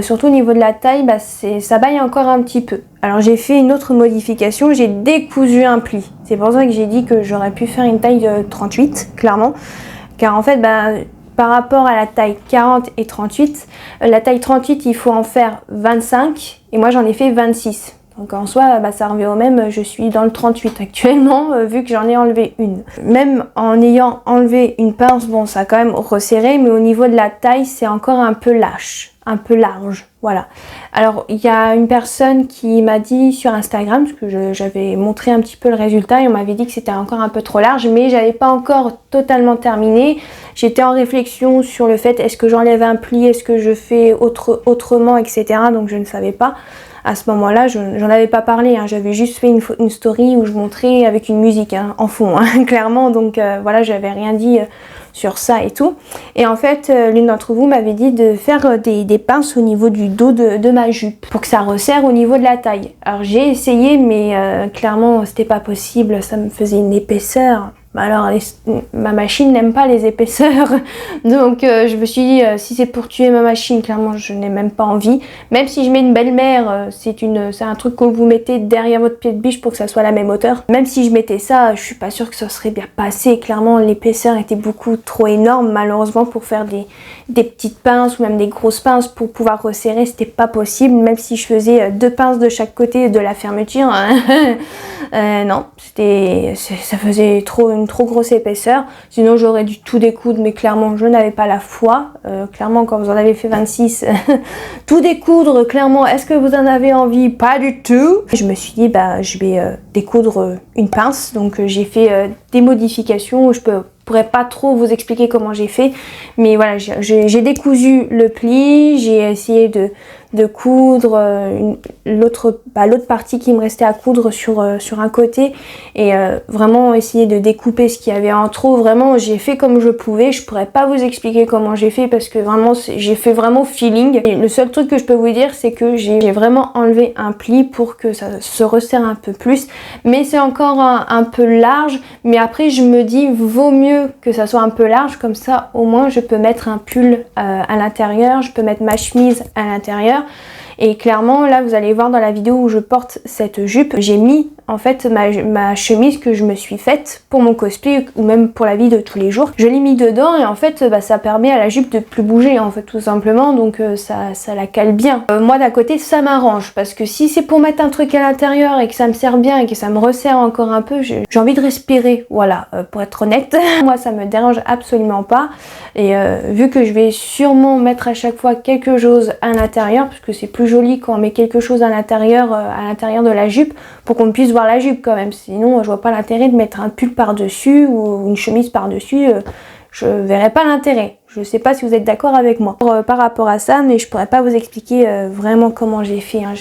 surtout au niveau de la taille, bah, ça baille encore un petit peu. Alors j'ai fait une autre modification, j'ai décousu un pli. C'est pour ça que j'ai dit que j'aurais pu faire une taille 38, clairement. Car en fait, bah, par rapport à la taille 40 et 38, la taille 38 il faut en faire 25 et moi j'en ai fait 26. Donc en soi bah, ça revient au même, je suis dans le 38 actuellement vu que j'en ai enlevé une. Même en ayant enlevé une pince, bon ça a quand même resserré, mais au niveau de la taille c'est encore un peu lâche, un peu large, voilà. Alors il y a une personne qui m'a dit sur Instagram, parce que j'avais montré un petit peu le résultat et on m'avait dit que c'était encore un peu trop large, mais j'avais pas encore totalement terminé. J'étais en réflexion sur le fait est-ce que j'enlève un pli, est-ce que je fais autrement, etc. Donc je ne savais pas. À ce moment-là, j'en avais pas parlé, hein. J'avais juste fait une story où je montrais avec une musique hein, en fond, hein, clairement. Donc voilà, j'avais rien dit sur ça et tout. Et en fait, l'une d'entre vous m'avait dit de faire des pinces au niveau du dos de ma jupe pour que ça resserre au niveau de la taille. Alors j'ai essayé, mais clairement, c'était pas possible. Ça me faisait une épaisseur. Alors ma machine n'aime pas les épaisseurs, donc je me suis dit si c'est pour tuer ma machine, clairement je n'ai même pas envie. Même si je mets une belle-mère, c'est un truc que vous mettez derrière votre pied de biche pour que ça soit la même hauteur. Même si je mettais ça, je suis pas sûre que ça serait bien passé. Clairement l'épaisseur était beaucoup trop énorme malheureusement pour faire des petites pinces ou même des grosses pinces pour pouvoir resserrer, c'était pas possible. Même si je faisais 2 pinces de chaque côté de la fermeture, non, ça faisait une trop grosse épaisseur. Sinon j'aurais dû tout découdre, mais clairement je n'avais pas la foi. Clairement quand vous en avez fait 26, tout découdre, clairement, est-ce que vous en avez envie? Pas du tout. Je me suis dit bah je vais découdre une pince, donc j'ai fait des modifications. Je pourrais pas trop vous expliquer comment j'ai fait, mais voilà, j'ai décousu le pli, j'ai essayé de coudre l'autre partie qui me restait à coudre sur un côté et vraiment essayer de découper ce qu'il y avait en trop. Vraiment j'ai fait comme je pouvais. Je pourrais pas vous expliquer comment j'ai fait parce que vraiment j'ai fait vraiment feeling. Et le seul truc que je peux vous dire c'est que j'ai vraiment enlevé un pli pour que ça se resserre un peu plus, mais c'est encore un peu large. Mais après je me dis vaut mieux que ça soit un peu large, comme ça au moins je peux mettre un pull à l'intérieur, je peux mettre ma chemise à l'intérieur. Et clairement là vous allez voir dans la vidéo où je porte cette jupe, j'ai mis en fait ma chemise que je me suis faite pour mon cosplay ou même pour la vie de tous les jours. Je l'ai mis dedans et en fait bah, ça permet à la jupe de plus bouger en fait tout simplement, donc ça la cale bien. Moi d'un côté ça m'arrange parce que si c'est pour mettre un truc à l'intérieur et que ça me sert bien et que ça me resserre encore un peu, j'ai envie de respirer, voilà, pour être honnête. Moi ça me dérange absolument pas et vu que je vais sûrement mettre à chaque fois quelque chose à l'intérieur parce que c'est plus joli quand on met quelque chose à l'intérieur de la jupe pour qu'on puisse voir la jupe quand même. Sinon je vois pas l'intérêt de mettre un pull par dessus ou une chemise par dessus, je verrais pas l'intérêt. Je sais pas si vous êtes d'accord avec moi par rapport à ça, mais je pourrais pas vous expliquer vraiment comment j'ai fait hein.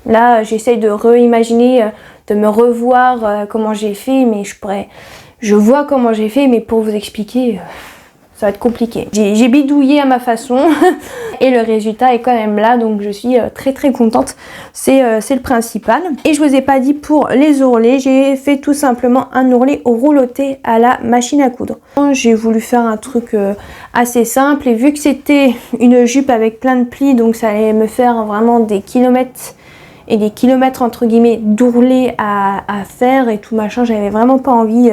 Là j'essaye de réimaginer, de me revoir comment j'ai fait, mais je vois comment j'ai fait, mais pour vous expliquer ça va être compliqué. J'ai bidouillé à ma façon et le résultat est quand même là, donc je suis très très contente. C'est le principal. Et je vous ai pas dit pour les ourlets, j'ai fait tout simplement un ourlet rouloté à la machine à coudre. J'ai voulu faire un truc assez simple et vu que c'était une jupe avec plein de plis, donc ça allait me faire vraiment des kilomètres et des kilomètres entre guillemets d'ourlets à faire et tout machin, j'avais vraiment pas envie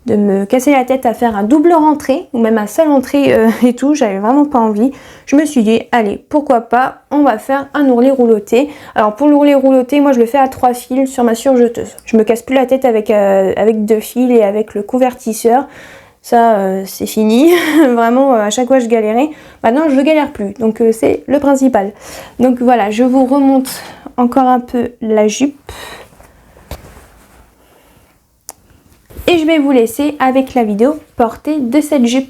de me casser la tête à faire un double rentrée ou même un seul entrée et tout, j'avais vraiment pas envie. Je me suis dit allez, pourquoi pas, on va faire un ourlet rouloté. Alors pour l'ourlet rouloté, moi je le fais à 3 fils sur ma surjeteuse. Je me casse plus la tête avec 2 fils et avec le convertisseur. Ça c'est fini, vraiment à chaque fois je galérais. Maintenant je galère plus, donc c'est le principal. Donc voilà, je vous remonte encore un peu la jupe. Et je vais vous laisser avec la vidéo portée de cette jupe.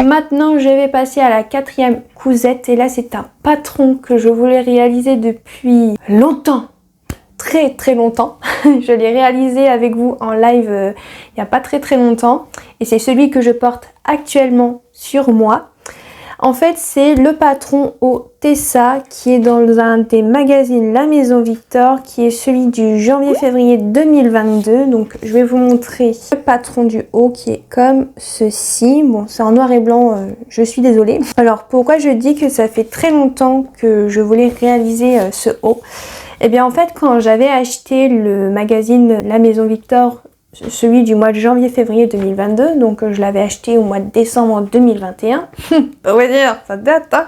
Maintenant je vais passer à la 4e cousette et là c'est un patron que je voulais réaliser depuis longtemps, très très longtemps. Je l'ai réalisé avec vous en live il n'y a pas très longtemps et c'est celui que je porte actuellement sur moi. En fait c'est le patron au Tessa qui est dans un des magazines La Maison Victor, qui est celui du janvier-février 2022. Donc je vais vous montrer le patron du haut qui est comme ceci. Bon c'est en noir et blanc, je suis désolée. Alors pourquoi je dis que ça fait très longtemps que je voulais réaliser ce haut? Et bien en fait quand j'avais acheté le magazine La Maison Victor, celui du mois de janvier-février 2022, donc je l'avais acheté au mois de décembre 2021, on va dire, ça date hein.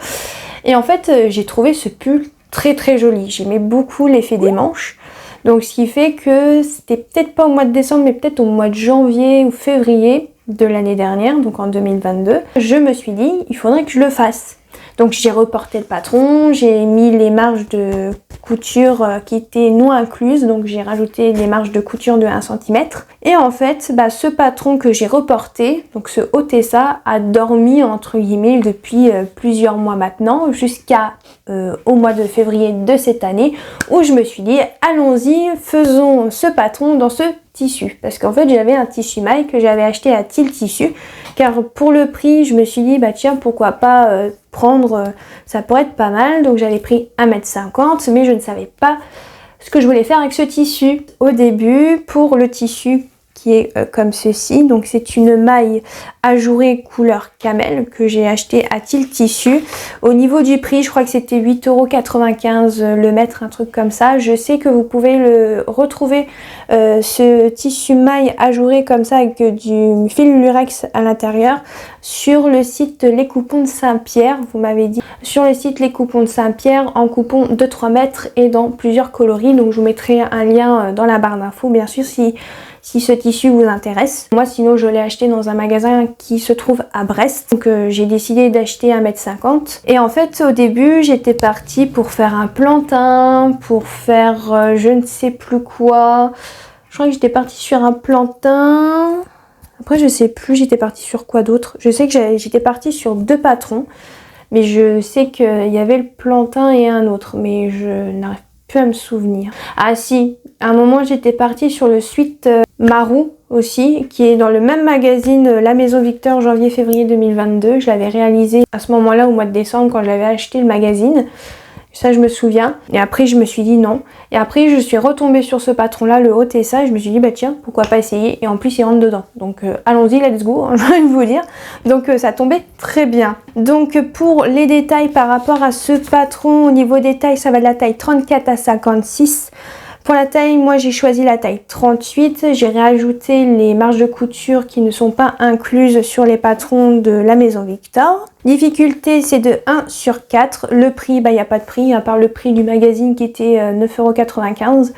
Et en fait j'ai trouvé ce pull très joli, j'aimais beaucoup l'effet des manches, donc ce qui fait que c'était peut-être pas au mois de décembre mais peut-être au mois de janvier ou février de l'année dernière, donc en 2022, je me suis dit il faudrait que je le fasse. Donc j'ai reporté le patron, j'ai mis les marges de couture qui étaient non incluses, donc j'ai rajouté les marges de couture de 1 cm. Et en fait, ce patron que j'ai reporté, donc ce haut Tessa, a dormi entre guillemets depuis plusieurs mois maintenant, jusqu'à au mois de février de cette année, où je me suis dit allons-y, faisons ce patron dans ce tissu, parce qu'en fait j'avais un tissu maille que j'avais acheté à Til Tissu, car pour le prix je me suis dit bah tiens pourquoi pas prendre, ça pourrait être pas mal, donc j'avais pris 1,50 m, mais je ne savais pas ce que je voulais faire avec ce tissu au début. Pour le tissu qui est comme ceci, donc c'est une maille ajourée couleur camel que j'ai acheté à Til Tissu. Au niveau du prix, je crois que c'était 8,95 € le mètre, un truc comme ça. Je sais que vous pouvez le retrouver, ce tissu maille ajouré comme ça avec du fil lurex à l'intérieur, sur le site Les Coupons de Saint-Pierre. Vous m'avez dit sur le site Les Coupons de Saint-Pierre en coupon de 3 mètres et dans plusieurs coloris, donc je vous mettrai un lien dans la barre d'infos bien sûr si ce tissu vous intéresse. Moi sinon je l'ai acheté dans un magasin qui se trouve à Brest, donc j'ai décidé d'acheter 1,50 m. Et en fait au début j'étais partie pour faire un plantain, pour faire je ne sais plus quoi. Je crois que j'étais partie sur un plantain. Après je sais plus j'étais partie sur quoi d'autre. Je sais que j'étais partie sur 2 patrons, mais je sais qu'il y avait le plantain et un autre, mais je n'arrive plus à me souvenir. Ah si, à un moment j'étais partie sur le suite Marou aussi, qui est dans le même magazine La Maison Victor janvier-février 2022. Je l'avais réalisé à ce moment-là au mois de décembre quand j'avais acheté le magazine. Ça je me souviens. Et après je me suis dit non. Et après je suis retombée sur ce patron-là, le haut Tessa, et je me suis dit bah tiens, pourquoi pas essayer. Et en plus il rentre dedans. Donc allons-y, let's go, je vais vous dire. Donc ça tombait très bien. Donc pour les détails par rapport à ce patron, au niveau des tailles, ça va de la taille 34 à 56. Pour la taille, moi j'ai choisi la taille 38. J'ai rajouté les marges de couture qui ne sont pas incluses sur les patrons de la Maison Victor. Difficulté, c'est de 1 sur 4. Le prix, il n'y a pas de prix, à part le prix du magazine qui était 9,95 €.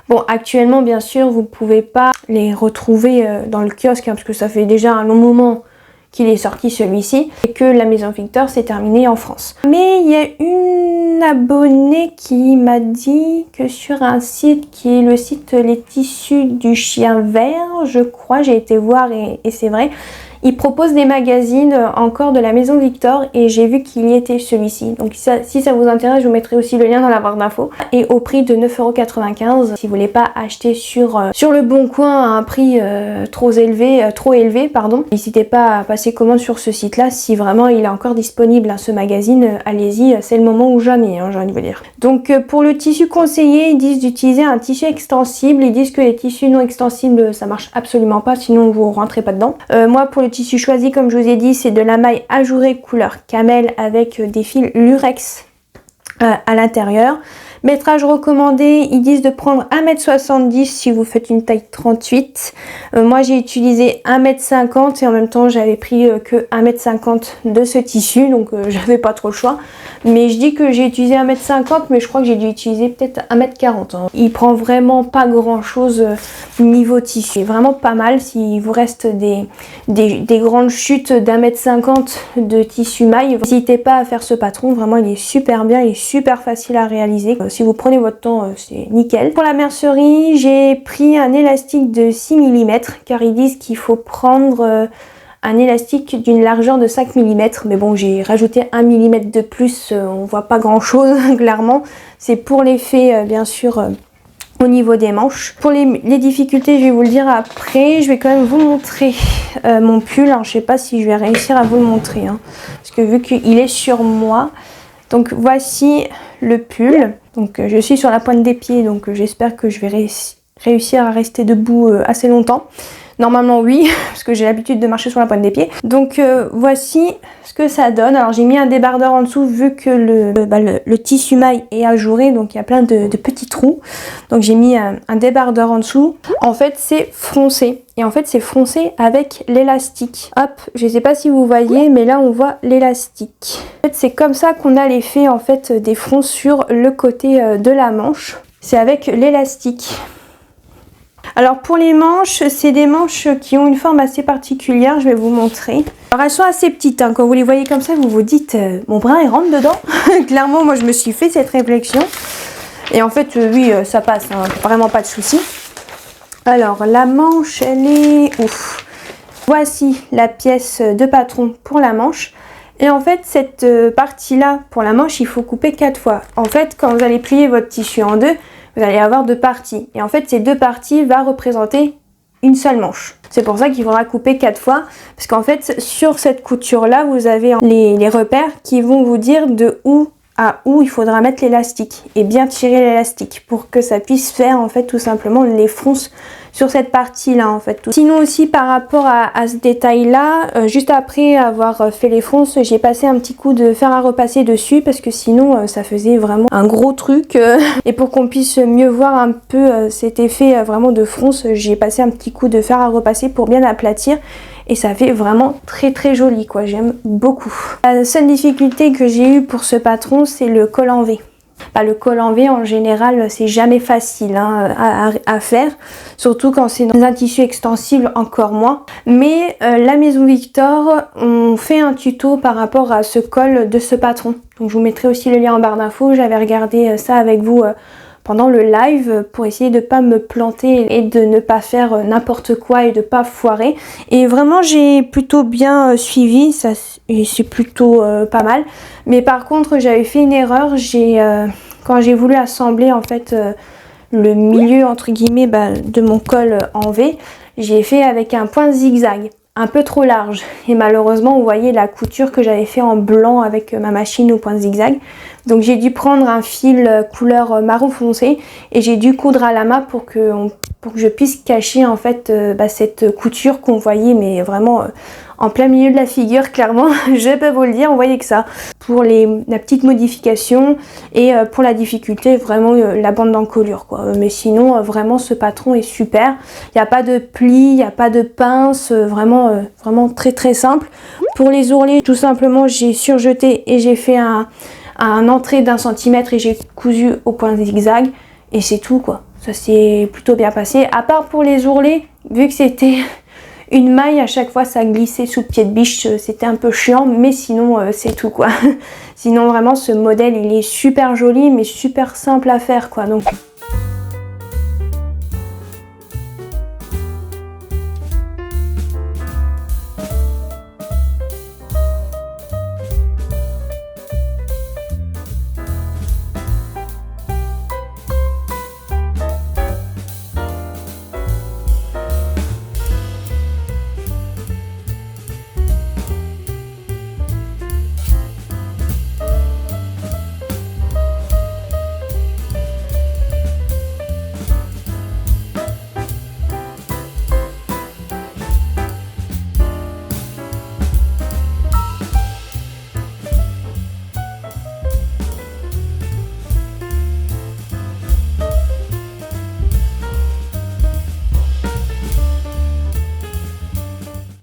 Bon, actuellement, bien sûr, vous ne pouvez pas les retrouver dans le kiosque, hein, parce que ça fait déjà un long moment qu'il est sorti celui-ci, et que la Maison Victor s'est terminée en France. Mais il y a une abonnée qui m'a dit que sur un site qui est le site Les Tissus du Chien Vert, je crois, j'ai été voir et c'est vrai, ils proposent des magazines encore de la Maison Victor et j'ai vu qu'il y était celui-ci. Donc si ça vous intéresse, je vous mettrai aussi le lien dans la barre d'infos. Et au prix de 9,95 €, si vous voulez pas acheter sur le bon coin à un prix trop élevé, n'hésitez pas à passer commande sur ce site-là. Si vraiment il est encore disponible, hein, ce magazine, allez-y, c'est le moment ou jamais, hein, j'ai envie de vous dire. Donc pour le tissu conseillé, ils disent d'utiliser un tissu extensible. Ils disent que les tissus non extensibles, ça marche absolument pas, sinon vous rentrez pas dedans. Moi, pour le tissu choisi, comme je vous ai dit, c'est de la maille ajourée couleur camel avec des fils lurex à l'intérieur. Métrage recommandé, ils disent de prendre 1,70 m si vous faites une taille 38. Moi j'ai utilisé 1,50 m et en même temps j'avais pris que 1,50 m de ce tissu, donc j'avais pas trop le choix. Mais je dis que j'ai utilisé 1,50 m, mais je crois que j'ai dû utiliser peut-être 1,40 m. Il prend vraiment pas grand chose niveau tissu. C'est vraiment pas mal. S'il vous reste des grandes chutes d'1,50 m de tissu maille, n'hésitez pas à faire ce patron. Vraiment il est super bien, il est super facile à réaliser. Si vous prenez votre temps, c'est nickel. Pour la mercerie, j'ai pris un élastique de 6 mm car ils disent qu'il faut prendre un élastique d'une largeur de 5 mm. Mais bon, j'ai rajouté 1 mm de plus, on voit pas grand chose clairement. C'est pour l'effet, bien sûr, au niveau des manches. Pour les difficultés, je vais vous le dire après. Je vais quand même vous montrer mon pull. Alors, je sais pas si je vais réussir à vous le montrer, hein, parce que vu qu'il est sur moi. Donc voici le pull. Donc je suis sur la pointe des pieds, donc j'espère que je vais réussir à rester debout assez longtemps. Normalement oui, parce que j'ai l'habitude de marcher sur la pointe des pieds. Donc voici ce que ça donne. Alors j'ai mis un débardeur en dessous vu que le tissu maille est ajouré, donc il y a plein de petits trous. Donc j'ai mis un débardeur en dessous. En fait c'est froncé. Et en fait c'est froncé avec l'élastique. Hop, je sais pas si vous voyez, mais là on voit l'élastique. En fait c'est comme ça qu'on a l'effet en fait des fronts sur le côté de la manche. C'est avec l'élastique. Alors pour les manches, c'est des manches qui ont une forme assez particulière, je vais vous montrer. Alors elles sont assez petites, hein. Quand vous les voyez comme ça, vous vous dites mon bras il rentre dedans. Clairement moi je me suis fait cette réflexion. Et en fait oui ça passe, hein. Vraiment pas de souci. Alors la manche elle est ouf. Voici la pièce de patron pour la manche. Et en fait cette partie là pour la manche il faut couper 4 fois. En fait quand vous allez plier votre tissu en deux, vous allez avoir 2 parties. Et en fait, ces 2 parties vont représenter une seule manche. C'est pour ça qu'il faudra couper 4 fois. Parce qu'en fait, sur cette couture-là, vous avez les repères qui vont vous dire de où à où il faudra mettre l'élastique. Et bien tirer l'élastique pour que ça puisse faire, en fait, tout simplement les fronces sur cette partie-là, en fait. Sinon aussi, par rapport à ce détail-là, juste après avoir fait les fronces, j'ai passé un petit coup de fer à repasser dessus parce que sinon, ça faisait vraiment un gros truc. Et pour qu'on puisse mieux voir un peu cet effet vraiment de fronce, j'ai passé un petit coup de fer à repasser pour bien aplatir. Et ça fait vraiment très très joli quoi, j'aime beaucoup. La seule difficulté que j'ai eue pour ce patron, c'est le col en V. Le col en V en général c'est jamais facile hein, à faire, surtout quand c'est dans un tissu extensible encore moins. Mais la Maison Victor on fait un tuto par rapport à ce col de ce patron. Donc je vous mettrai aussi le lien en barre d'infos, j'avais regardé ça avec vous pendant le live pour essayer de pas me planter et de ne pas faire n'importe quoi et de pas foirer. Et vraiment j'ai plutôt bien suivi, ça c'est plutôt pas mal. Mais par contre j'avais fait une erreur, quand j'ai voulu assembler en fait le milieu entre guillemets de mon col en V, j'ai fait avec un point zigzag un peu trop large et malheureusement vous voyez la couture que j'avais fait en blanc avec ma machine au point zigzag. Donc j'ai dû prendre un fil couleur marron foncé et j'ai dû coudre à la main pour que je puisse cacher en fait cette couture qu'on voyait mais vraiment en plein milieu de la figure, clairement, je peux vous le dire, on voyait que ça. Pour la petite modification et pour la difficulté, vraiment la bande d'encolure quoi. Mais sinon, vraiment ce patron est super. Il n'y a pas de pli, il n'y a pas de pince, vraiment très très simple. Pour les ourlets, tout simplement, j'ai surjeté et j'ai fait un entrée d'1 centimètre et j'ai cousu au point zigzag et c'est tout quoi. Ça s'est plutôt bien passé. À part pour les ourlets, vu que c'était une maille, à chaque fois ça glissait sous le pied de biche, c'était un peu chiant, mais sinon c'est tout quoi. Sinon vraiment ce modèle il est super joli mais super simple à faire quoi. Donc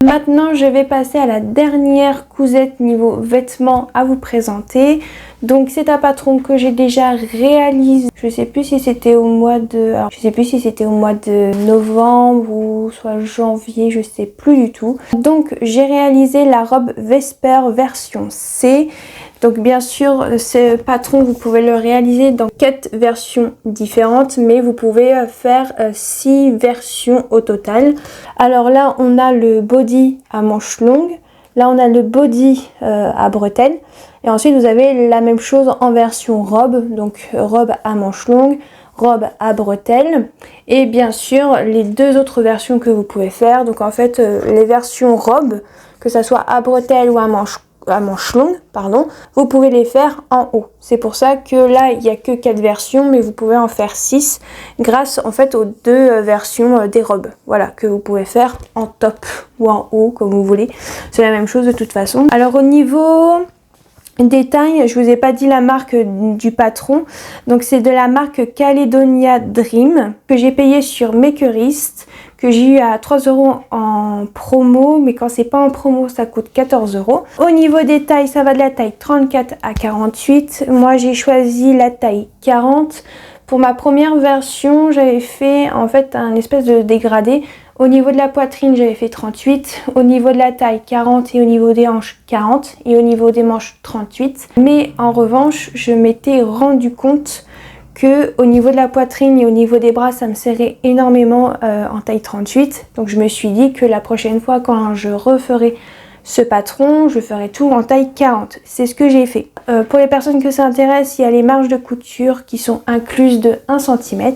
maintenant je vais passer à la dernière cousette niveau vêtements à vous présenter. Donc c'est un patron que j'ai déjà réalisé, je sais plus si c'était au mois de novembre ou soit janvier, je sais plus du tout. Donc j'ai réalisé la robe Vesper version C. Donc bien sûr ce patron vous pouvez le réaliser dans 4 versions différentes, mais vous pouvez faire 6 versions au total. Alors là on a le body à manches longues, là on a le body à bretelles, et ensuite vous avez la même chose en version robe, donc robe à manches longues, robe à bretelles, et bien sûr les 2 autres versions que vous pouvez faire. Donc en fait les versions robe, que ça soit à bretelles ou à manches longues, pardon, vous pouvez les faire en haut. C'est pour ça que là il n'y a que 4 versions, mais vous pouvez en faire 6 grâce en fait aux 2 versions des robes, voilà, que vous pouvez faire en top ou en haut comme vous voulez, c'est la même chose de toute façon. Alors au niveau détail, je vous ai pas dit la marque du patron, donc c'est de la marque Caledonia Dream que j'ai payé sur Makerist, que j'ai eu à 3 € en promo, mais quand c'est pas en promo ça coûte 14 €. Au niveau des tailles, ça va de la taille 34 à 48, moi j'ai choisi la taille 40. Pour ma première version j'avais fait en fait un espèce de dégradé. Au niveau de la poitrine j'avais fait 38, au niveau de la taille 40 et au niveau des hanches 40 et au niveau des manches 38. Mais en revanche je m'étais rendu compte que au niveau de la poitrine et au niveau des bras ça me serrait énormément en taille 38. Donc je me suis dit que la prochaine fois quand je referai ce patron, je ferai tout en taille 40. C'est ce que j'ai fait. Pour les personnes que ça intéresse, il y a les marges de couture qui sont incluses de 1 cm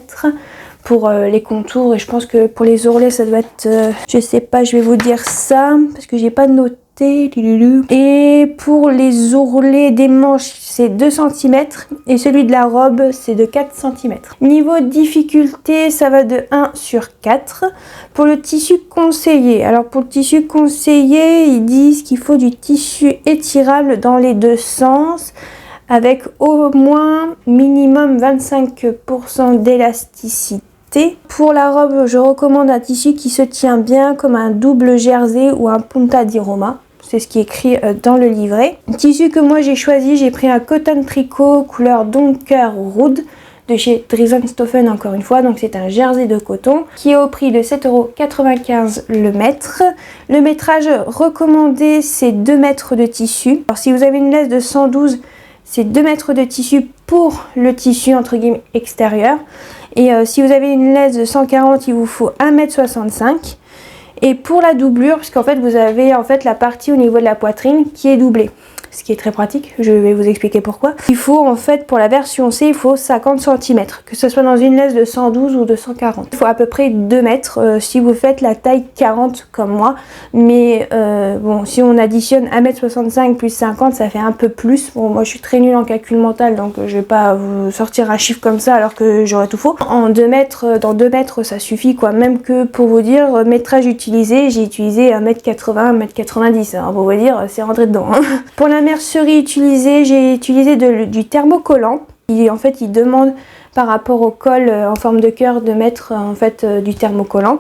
pour les contours, et je pense que pour les ourlets ça doit être je sais pas, je vais vous dire ça parce que j'ai pas noté. Et pour les ourlets des manches c'est 2 cm et celui de la robe c'est de 4 cm. Niveau difficulté ça va de 1 sur 4. Pour le tissu conseillé, alors pour le tissu conseillé ils disent qu'il faut du tissu étirable dans les 2 sens avec au moins minimum 25% d'élasticité. Pour la robe je recommande un tissu qui se tient bien comme un double jersey ou un punta di Roma. C'est ce qui est écrit dans le livret. Le tissu que moi j'ai choisi, j'ai pris un coton tricot couleur Donker Wood de chez Driessenstoffen encore une fois. Donc c'est un jersey de coton qui est au prix de 7,95 € le mètre. Le métrage recommandé c'est 2 mètres de tissu. Alors si vous avez une laisse de 112, c'est 2 mètres de tissu pour le tissu entre guillemets extérieur. Et si vous avez une laisse de 140, il vous faut 1,65 m. Et pour la doublure, puisqu'en fait vous avez en fait la partie au niveau de la poitrine qui est doublée. ce qui est très pratique, je vais vous expliquer pourquoi. Il faut en fait pour la version C, il faut 50 cm, que ce soit dans une laisse de 112 ou de 140. Il faut à peu près 2 mètres si vous faites la taille 40 comme moi, mais bon, si on additionne 1m65 plus 50, ça fait un peu plus. Bon, moi je suis très nulle en calcul mental, donc je vais pas vous sortir un chiffre comme ça alors que j'aurais tout faux. En 2 mètres, dans 2 mètres ça suffit quoi, même que pour vous dire, métrage utilisé, j'ai utilisé 1m80, 1m90, alors pour vous dire, c'est rentré dedans. Hein. Pour la mercerie utilisée, j'ai utilisé du thermocollant. En fait, il demande par rapport au col en forme de cœur de mettre en fait du thermocollant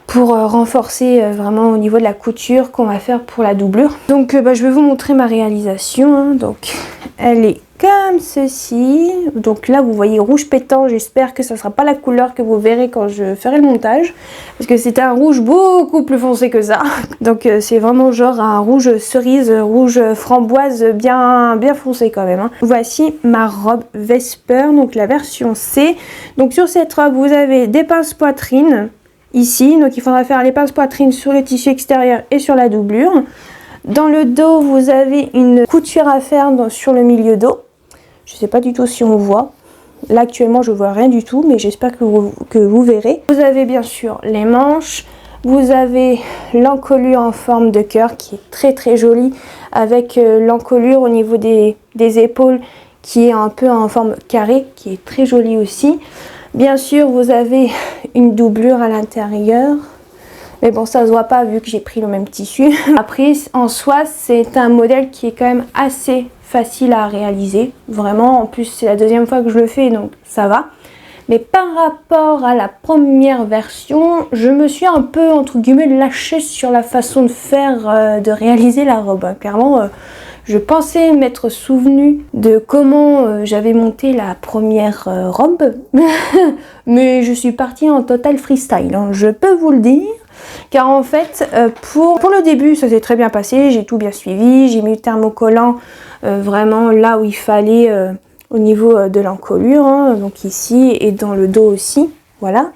pour renforcer vraiment au niveau de la couture qu'on va faire pour la doublure. Donc je vais vous montrer ma réalisation. Hein. Donc elle est comme ceci. Donc là vous voyez rouge pétant, j'espère que ça ne sera pas la couleur que vous verrez quand je ferai le montage. Parce que c'est un rouge beaucoup plus foncé que ça. Donc c'est vraiment genre un rouge cerise, rouge framboise bien foncé quand même. Hein. Voici ma robe Vesper, donc la version C. Donc sur cette robe vous avez des pinces poitrine. Ici, donc il faudra faire les pinces poitrine sur le tissu extérieur et sur la doublure. Dans le dos, vous avez une couture à faire sur le milieu dos. Je ne sais pas du tout si on voit. Là, actuellement, je ne vois rien du tout, mais j'espère que vous verrez. Vous avez bien sûr les manches. Vous avez l'encolure en forme de cœur qui est très très jolie, avec l'encolure au niveau des épaules qui est un peu en forme carrée, qui est très jolie aussi. Bien sûr, vous avez une doublure à l'intérieur. Mais bon, ça se voit pas vu que j'ai pris le même tissu. Après, en soi, c'est un modèle qui est quand même assez facile à réaliser. Vraiment, en plus, c'est la deuxième fois que je le fais, donc ça va. Mais par rapport à la première version, je me suis un peu, entre guillemets, lâchée sur la façon de faire, de réaliser la robe. Clairement, je pensais m'être souvenu de comment j'avais monté la première robe, mais je suis partie en total freestyle, hein, je peux vous le dire. Car en fait, pour le début, ça s'est très bien passé, j'ai tout bien suivi, j'ai mis le thermocollant vraiment là où il fallait au niveau de l'encolure, hein, donc ici et dans le dos aussi, voilà.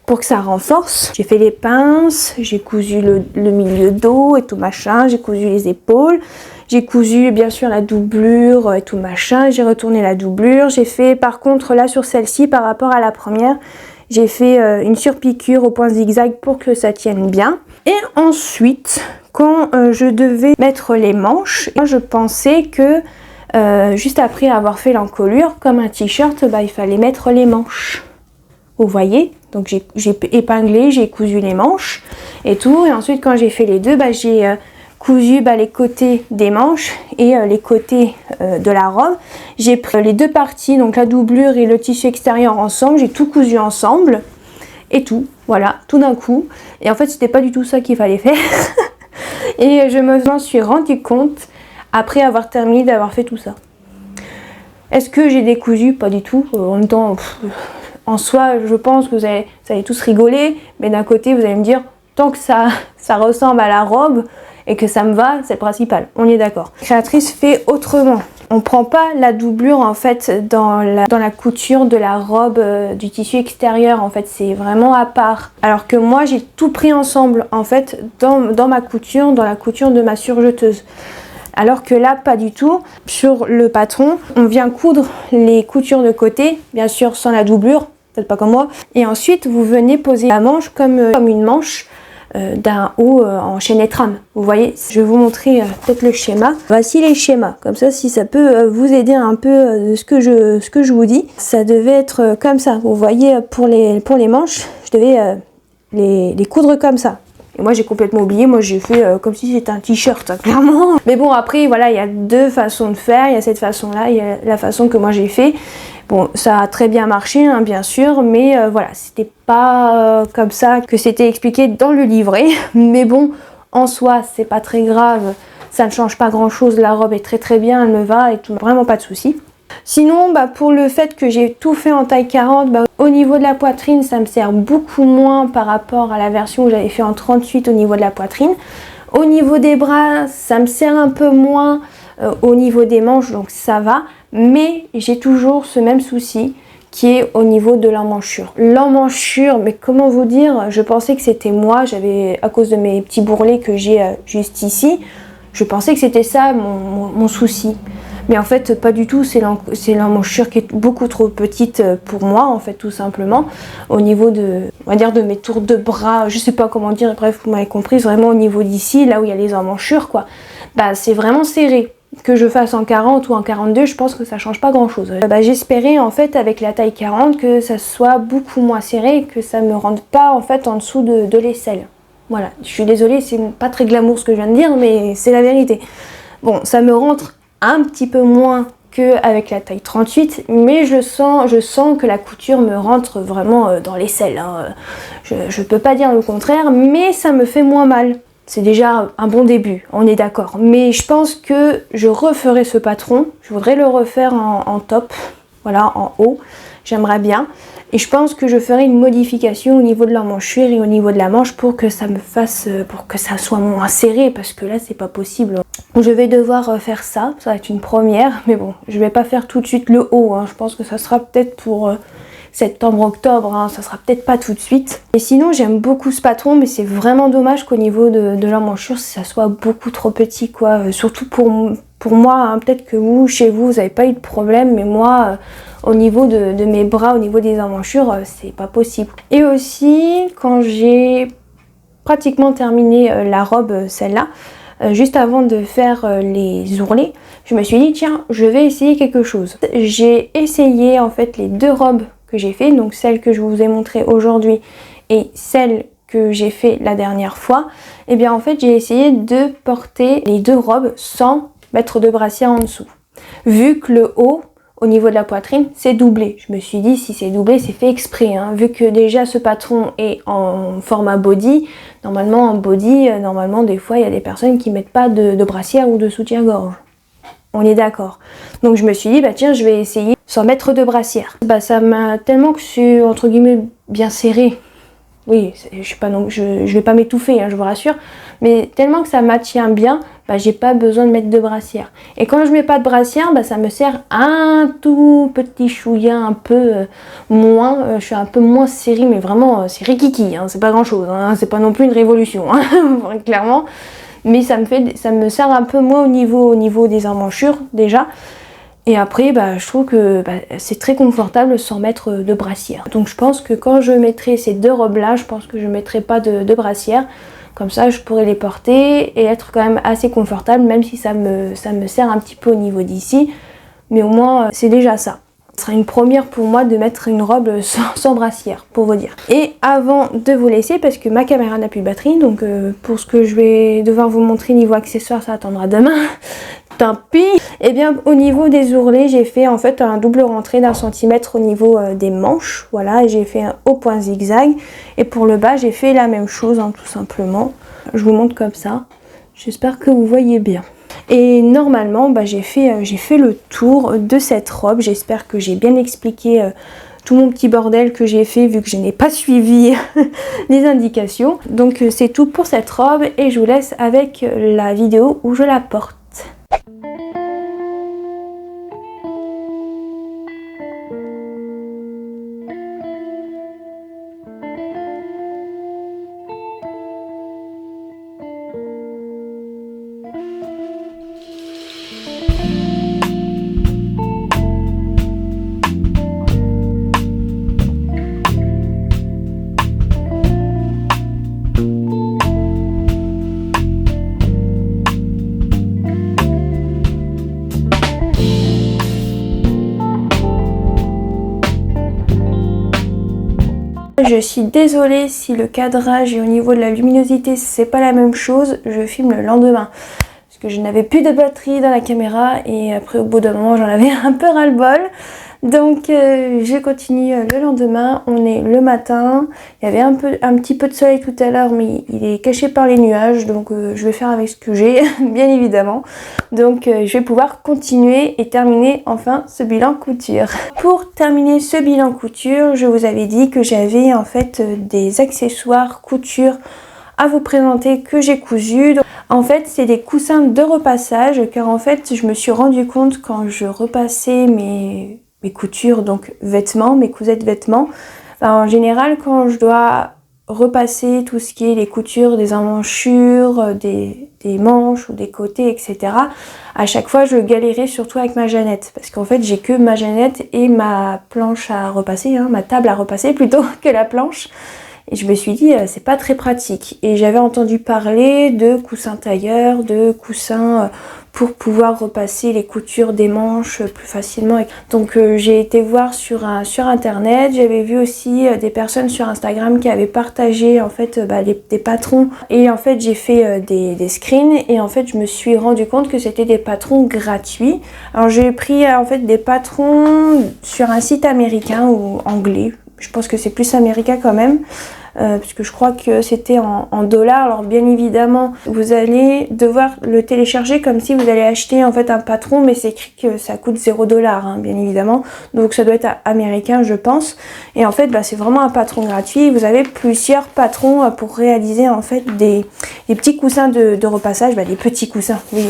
Pour que ça renforce, j'ai fait les pinces, j'ai cousu le milieu dos et tout machin, j'ai cousu les épaules, j'ai cousu bien sûr la doublure et tout machin, j'ai retourné la doublure, j'ai fait par contre là sur celle-ci par rapport à la première, j'ai fait une surpiqûre au point zigzag pour que ça tienne bien. Et ensuite, quand je devais mettre les manches, je pensais que juste après avoir fait l'encolure, comme un t-shirt, il fallait mettre les manches. Vous voyez? Donc j'ai épinglé, j'ai cousu les manches et tout. Et ensuite quand j'ai fait les deux, j'ai cousu les côtés des manches et les côtés de la robe. J'ai pris les deux parties, donc la doublure et le tissu extérieur ensemble. J'ai tout cousu ensemble et tout, voilà, tout d'un coup. Et en fait c'était pas du tout ça qu'il fallait faire. Et je m'en suis rendu compte après avoir terminé d'avoir fait tout ça. Est-ce que j'ai décousu? Pas du tout. En même temps... En soi, je pense que vous allez tous rigoler, mais d'un côté, vous allez me dire, tant que ça ressemble à la robe et que ça me va, c'est le principal. On est d'accord. La créatrice fait autrement. On ne prend pas la doublure en fait dans la couture de la robe du tissu extérieur. En fait, c'est vraiment à part. Alors que moi, j'ai tout pris ensemble en fait dans ma couture, dans la couture de ma surjeteuse. Alors que là, pas du tout. Sur le patron, on vient coudre les coutures de côté, bien sûr sans la doublure, peut-être pas comme moi. Et ensuite, vous venez poser la manche comme une manche d'un haut en chaînette trame. Vous voyez, je vais vous montrer peut-être le schéma. Voici les schémas, comme ça si ça peut vous aider un peu de ce que je vous dis. Ça devait être comme ça. Vous voyez, pour les manches, je devais les coudre comme ça. Et moi j'ai complètement oublié, moi j'ai fait comme si c'était un t-shirt, hein, clairement. Mais bon après voilà, il y a deux façons de faire, il y a cette façon là, il y a la façon que moi j'ai fait. Bon ça a très bien marché hein, bien sûr, mais voilà, c'était pas comme ça que c'était expliqué dans le livret. Mais bon, en soi c'est pas très grave, ça ne change pas grand chose, la robe est très très bien, elle me va et tout, vraiment pas de soucis. Sinon, pour le fait que j'ai tout fait en taille 40, au niveau de la poitrine, ça me sert beaucoup moins par rapport à la version où j'avais fait en 38 au niveau de la poitrine. Au niveau des bras, ça me sert un peu moins au niveau des manches, donc ça va. Mais j'ai toujours ce même souci qui est au niveau de l'emmanchure. L'emmanchure, mais comment vous dire, je pensais que c'était moi, j'avais à cause de mes petits bourrelets que j'ai juste ici. Je pensais que c'était ça mon souci. Mais en fait, pas du tout, c'est l'emmanchure qui est beaucoup trop petite pour moi, en fait, tout simplement. Au niveau on va dire, de mes tours de bras, je sais pas comment dire, bref, vous m'avez compris, vraiment au niveau d'ici, là où il y a les emmanchures, quoi. Bah, c'est vraiment serré. Que je fasse en 40 ou en 42, je pense que ça change pas grand chose. J'espérais en fait avec la taille 40 que ça soit beaucoup moins serré et que ça me rentre pas en fait en dessous de l'aisselle. Voilà, je suis désolée, c'est pas très glamour ce que je viens de dire, mais c'est la vérité. Bon, ça me rentre un petit peu moins qu'avec la taille 38, mais je sens que la couture me rentre vraiment dans l'aisselle. Hein. Je peux pas dire le contraire, mais ça me fait moins mal. C'est déjà un bon début, on est d'accord. Mais je pense que je referai ce patron. Je voudrais le refaire en top, voilà, en haut. J'aimerais bien. Et je pense que je ferai une modification au niveau de l'emmanchure et au niveau de la manche pour que ça me fasse, pour que ça soit moins serré, parce que là c'est pas possible. Je vais devoir faire ça va être une première, mais bon, je vais pas faire tout de suite le haut. Hein. Je pense que ça sera peut-être pour septembre-octobre, hein, ça sera peut-être pas tout de suite. Et sinon j'aime beaucoup ce patron, mais c'est vraiment dommage qu'au niveau de l'emmanchure ça soit beaucoup trop petit, quoi. Surtout pour moi, hein, peut-être que vous, chez vous, vous n'avez pas eu de problème, mais moi, au niveau de mes bras, au niveau des emmanchures, c'est pas possible. Et aussi, quand j'ai pratiquement terminé la robe, celle-là, juste avant de faire les ourlets, je me suis dit tiens, je vais essayer quelque chose. J'ai essayé en fait les deux robes que j'ai fait, donc celle que je vous ai montrée aujourd'hui et celle que j'ai fait la dernière fois. Et bien en fait j'ai essayé de porter les deux robes sans mettre de brassière en dessous. Vu que le haut, au niveau de la poitrine, c'est doublé. Je me suis dit si c'est doublé, c'est fait exprès. Hein. Vu que déjà ce patron est en format body, normalement en body, des fois il y a des personnes qui mettent pas de brassière ou de soutien-gorge. On est d'accord. Donc je me suis dit bah tiens, je vais essayer sans mettre de brassière. Bah ça m'a tellement que c'est entre guillemets bien serré. Oui, je vais pas m'étouffer, hein, je vous rassure, mais tellement que ça maintient bien, bah, j'ai pas besoin de mettre de brassière. Et quand je mets pas de brassière, bah, ça me sert un tout petit chouïa, un peu moins, je suis un peu moins serrée, mais vraiment c'est rikiki, hein, c'est pas grand chose, hein, c'est pas non plus une révolution, hein, clairement, mais ça me sert un peu moins au niveau des emmanchures déjà. Et après, bah, je trouve que c'est très confortable sans mettre de brassière. Donc je pense que quand je mettrai ces deux robes-là, je pense que je ne mettrai pas de brassière. Comme ça, je pourrais les porter et être quand même assez confortable, même si ça me sert un petit peu au niveau d'ici. Mais au moins, c'est déjà ça. Ce sera une première pour moi de mettre une robe sans brassière, pour vous dire. Et avant de vous laisser, parce que ma caméra n'a plus de batterie, donc pour ce que je vais devoir vous montrer niveau accessoires, ça attendra demain. Tant pis. Et bien au niveau des ourlets, j'ai fait en fait un double rentrée d'1 centimètre au niveau des manches. Voilà, j'ai fait un haut point zigzag. Et pour le bas, j'ai fait la même chose, hein, tout simplement. Je vous montre comme ça. J'espère que vous voyez bien. Et normalement, j'ai fait le tour de cette robe. J'espère que j'ai bien expliqué tout mon petit bordel que j'ai fait vu que je n'ai pas suivi les indications. Donc c'est tout pour cette robe et je vous laisse avec la vidéo où je la porte. Je suis désolée si le cadrage et au niveau de la luminosité c'est pas la même chose, je filme le lendemain. Parce que je n'avais plus de batterie dans la caméra et après au bout d'un moment j'en avais un peu ras-le-bol. Donc je continue le lendemain, on est le matin, il y avait un petit peu de soleil tout à l'heure mais il est caché par les nuages donc je vais faire avec ce que j'ai bien évidemment. Donc je vais pouvoir continuer et terminer enfin ce bilan couture. Pour terminer ce bilan couture, je vous avais dit que j'avais en fait des accessoires couture à vous présenter que j'ai cousu. En fait c'est des coussins de repassage car en fait je me suis rendu compte quand je repassais mes coutures, donc vêtements, mes cousettes vêtements, en général quand je dois repasser tout ce qui est les coutures des emmanchures, des manches ou des côtés, etc. À chaque fois je galérais surtout avec ma Jeannette, parce qu'en fait j'ai que ma Jeannette et ma planche à repasser, hein, ma table à repasser plutôt que la planche. Et je me suis dit, c'est pas très pratique. Et j'avais entendu parler de coussins tailleurs, de coussins pour pouvoir repasser les coutures des manches plus facilement. Donc j'ai été voir sur internet. J'avais vu aussi des personnes sur Instagram qui avaient partagé en fait des patrons. Et en fait j'ai fait des screens et en fait je me suis rendu compte que c'était des patrons gratuits. Alors j'ai pris en fait des patrons sur un site américain ou anglais. Je pense que c'est plus américain quand même, puisque je crois que c'était en dollars. Alors bien évidemment, vous allez devoir le télécharger comme si vous allez acheter en fait un patron, mais c'est écrit que ça coûte 0 $, hein, bien évidemment. Donc ça doit être américain, je pense. Et en fait, c'est vraiment un patron gratuit. Vous avez plusieurs patrons pour réaliser en fait des petits coussins de repassage, des petits coussins, oui,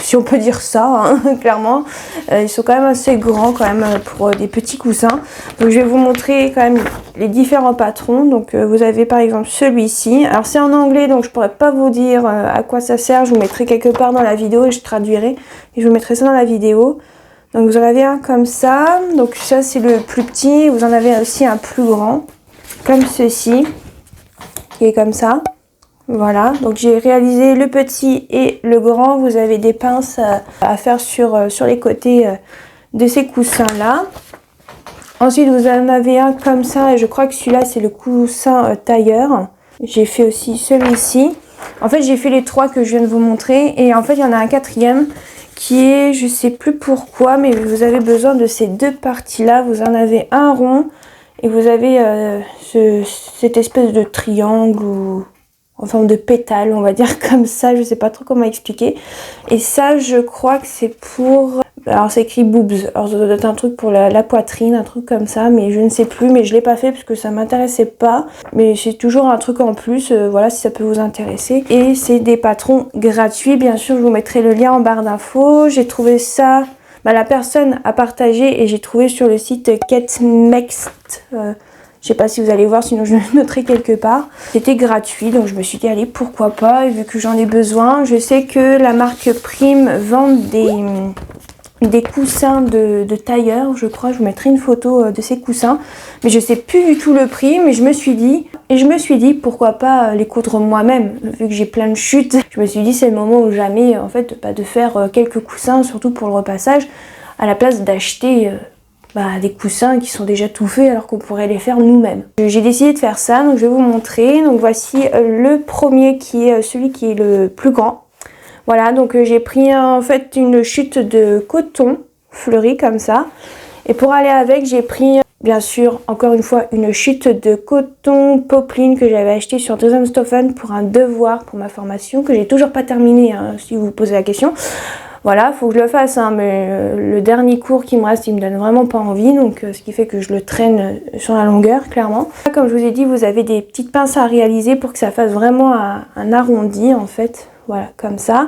si on peut dire ça, hein, clairement. Ils sont quand même assez grands quand même pour des petits coussins. Donc je vais vous montrer quand même les différents patrons. Donc vous avez par exemple celui-ci. Alors c'est en anglais, donc je pourrais pas vous dire à quoi ça sert. Je vous mettrai quelque part dans la vidéo et je traduirai. Et je vous mettrai ça dans la vidéo. Donc vous en avez un comme ça. Donc ça c'est le plus petit. Vous en avez aussi un plus grand, comme ceci, qui est comme ça. Voilà, donc j'ai réalisé le petit et le grand. Vous avez des pinces à faire sur les côtés de ces coussins là. Ensuite vous en avez un comme ça et je crois que celui-là c'est le coussin tailleur. J'ai fait aussi celui-ci. En fait j'ai fait les trois que je viens de vous montrer et en fait il y en a un quatrième qui est, je sais plus pourquoi, mais vous avez besoin de ces deux parties là. Vous en avez un rond et vous avez cette espèce de triangle ou en forme de pétale, on va dire comme ça, je sais pas trop comment expliquer. Et ça, je crois que c'est pour... Alors c'est écrit boobs, alors ça doit être un truc pour la poitrine, un truc comme ça, mais je ne sais plus, mais je l'ai pas fait parce que ça m'intéressait pas. Mais c'est toujours un truc en plus, voilà, si ça peut vous intéresser. Et c'est des patrons gratuits, bien sûr, je vous mettrai le lien en barre d'infos. J'ai trouvé ça... la personne a partagé et j'ai trouvé sur le site KetMext. Je sais pas si vous allez voir, sinon je le noterai quelque part. C'était gratuit, donc je me suis dit, allez, pourquoi pas, et vu que j'en ai besoin. Je sais que la marque Prime vend des coussins de tailleur, je crois. Je vous mettrai une photo de ces coussins. Mais je sais plus du tout le prix, mais je me suis dit, pourquoi pas les coudre moi-même, vu que j'ai plein de chutes. Je me suis dit, c'est le moment ou jamais, en fait, de faire quelques coussins, surtout pour le repassage, à la place d'acheter... des coussins qui sont déjà tout faits alors qu'on pourrait les faire nous-mêmes. J'ai décidé de faire ça, donc je vais vous montrer. Donc voici le premier qui est celui qui est le plus grand. Voilà, donc j'ai pris en fait une chute de coton fleuri comme ça. Et pour aller avec, j'ai pris bien sûr encore une fois une chute de coton popeline que j'avais acheté sur Dresdenstoffen pour un devoir pour ma formation que j'ai toujours pas terminé, hein, si vous vous posez la question. Voilà, faut que je le fasse, hein, mais le dernier cours qui me reste, il me donne vraiment pas envie, donc ce qui fait que je le traîne sur la longueur, clairement. Comme je vous ai dit, vous avez des petites pinces à réaliser pour que ça fasse vraiment un arrondi, en fait, voilà, comme ça.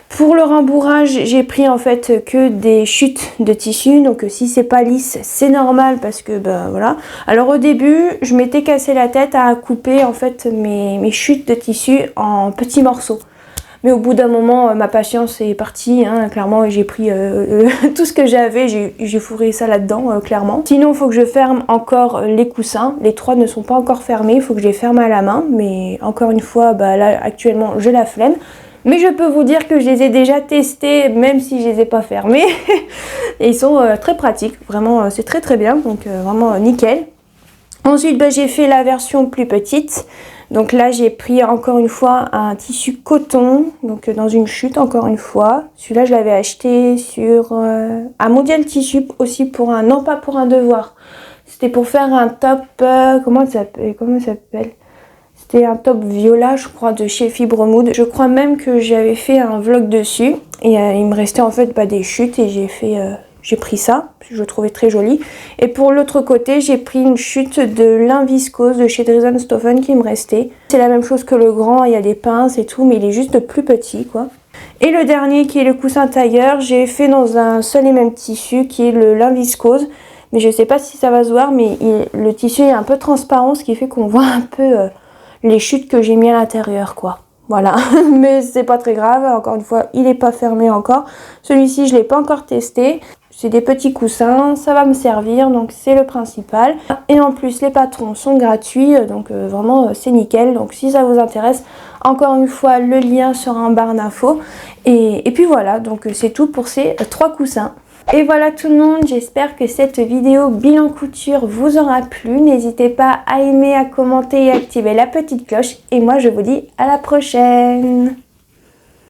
Pour le rembourrage, j'ai pris en fait que des chutes de tissu, donc si c'est pas lisse, c'est normal parce que voilà. Alors au début, je m'étais cassé la tête à couper en fait mes chutes de tissu en petits morceaux. Mais au bout d'un moment, ma patience est partie, hein, clairement, et j'ai pris tout ce que j'avais, j'ai fourré ça là-dedans, clairement. Sinon, il faut que je ferme encore les coussins. Les trois ne sont pas encore fermés, il faut que je les ferme à la main. Mais encore une fois, là, actuellement, j'ai la flemme. Mais je peux vous dire que je les ai déjà testés, même si je les ai pas fermés. Et ils sont très pratiques, vraiment, c'est très très bien, donc vraiment nickel. Ensuite, j'ai fait la version plus petite. Donc là, j'ai pris encore une fois un tissu coton, donc dans une chute encore une fois. Celui-là, je l'avais acheté sur un Mondial Tissu aussi pour un, non pas pour un devoir. C'était pour faire un top, comment ça s'appelle? C'était un top viola, je crois, de chez Fibremood. Je crois même que j'avais fait un vlog dessus. Et il me restait en fait des chutes et j'ai pris ça, je le trouvais très joli. Et pour l'autre côté, j'ai pris une chute de lin viscose de chez Dresdenstoffen qui me restait. C'est la même chose que le grand, il y a des pinces et tout, mais il est juste plus petit, quoi. Et le dernier qui est le coussin tailleur, j'ai fait dans un seul et même tissu qui est le lin viscose. Mais je sais pas si ça va se voir, mais le tissu est un peu transparent, ce qui fait qu'on voit un peu les chutes que j'ai mis à l'intérieur quoi. Voilà, mais c'est pas très grave, encore une fois, il n'est pas fermé encore. Celui-ci, je ne l'ai pas encore testé. C'est des petits coussins, ça va me servir, donc c'est le principal. Et en plus, les patrons sont gratuits, donc vraiment, c'est nickel. Donc si ça vous intéresse, encore une fois, le lien sera en barre d'infos. Et puis voilà, donc c'est tout pour ces 3 coussins. Et voilà tout le monde, j'espère que cette vidéo bilan couture vous aura plu. N'hésitez pas à aimer, à commenter et à activer la petite cloche. Et moi je vous dis à la prochaine.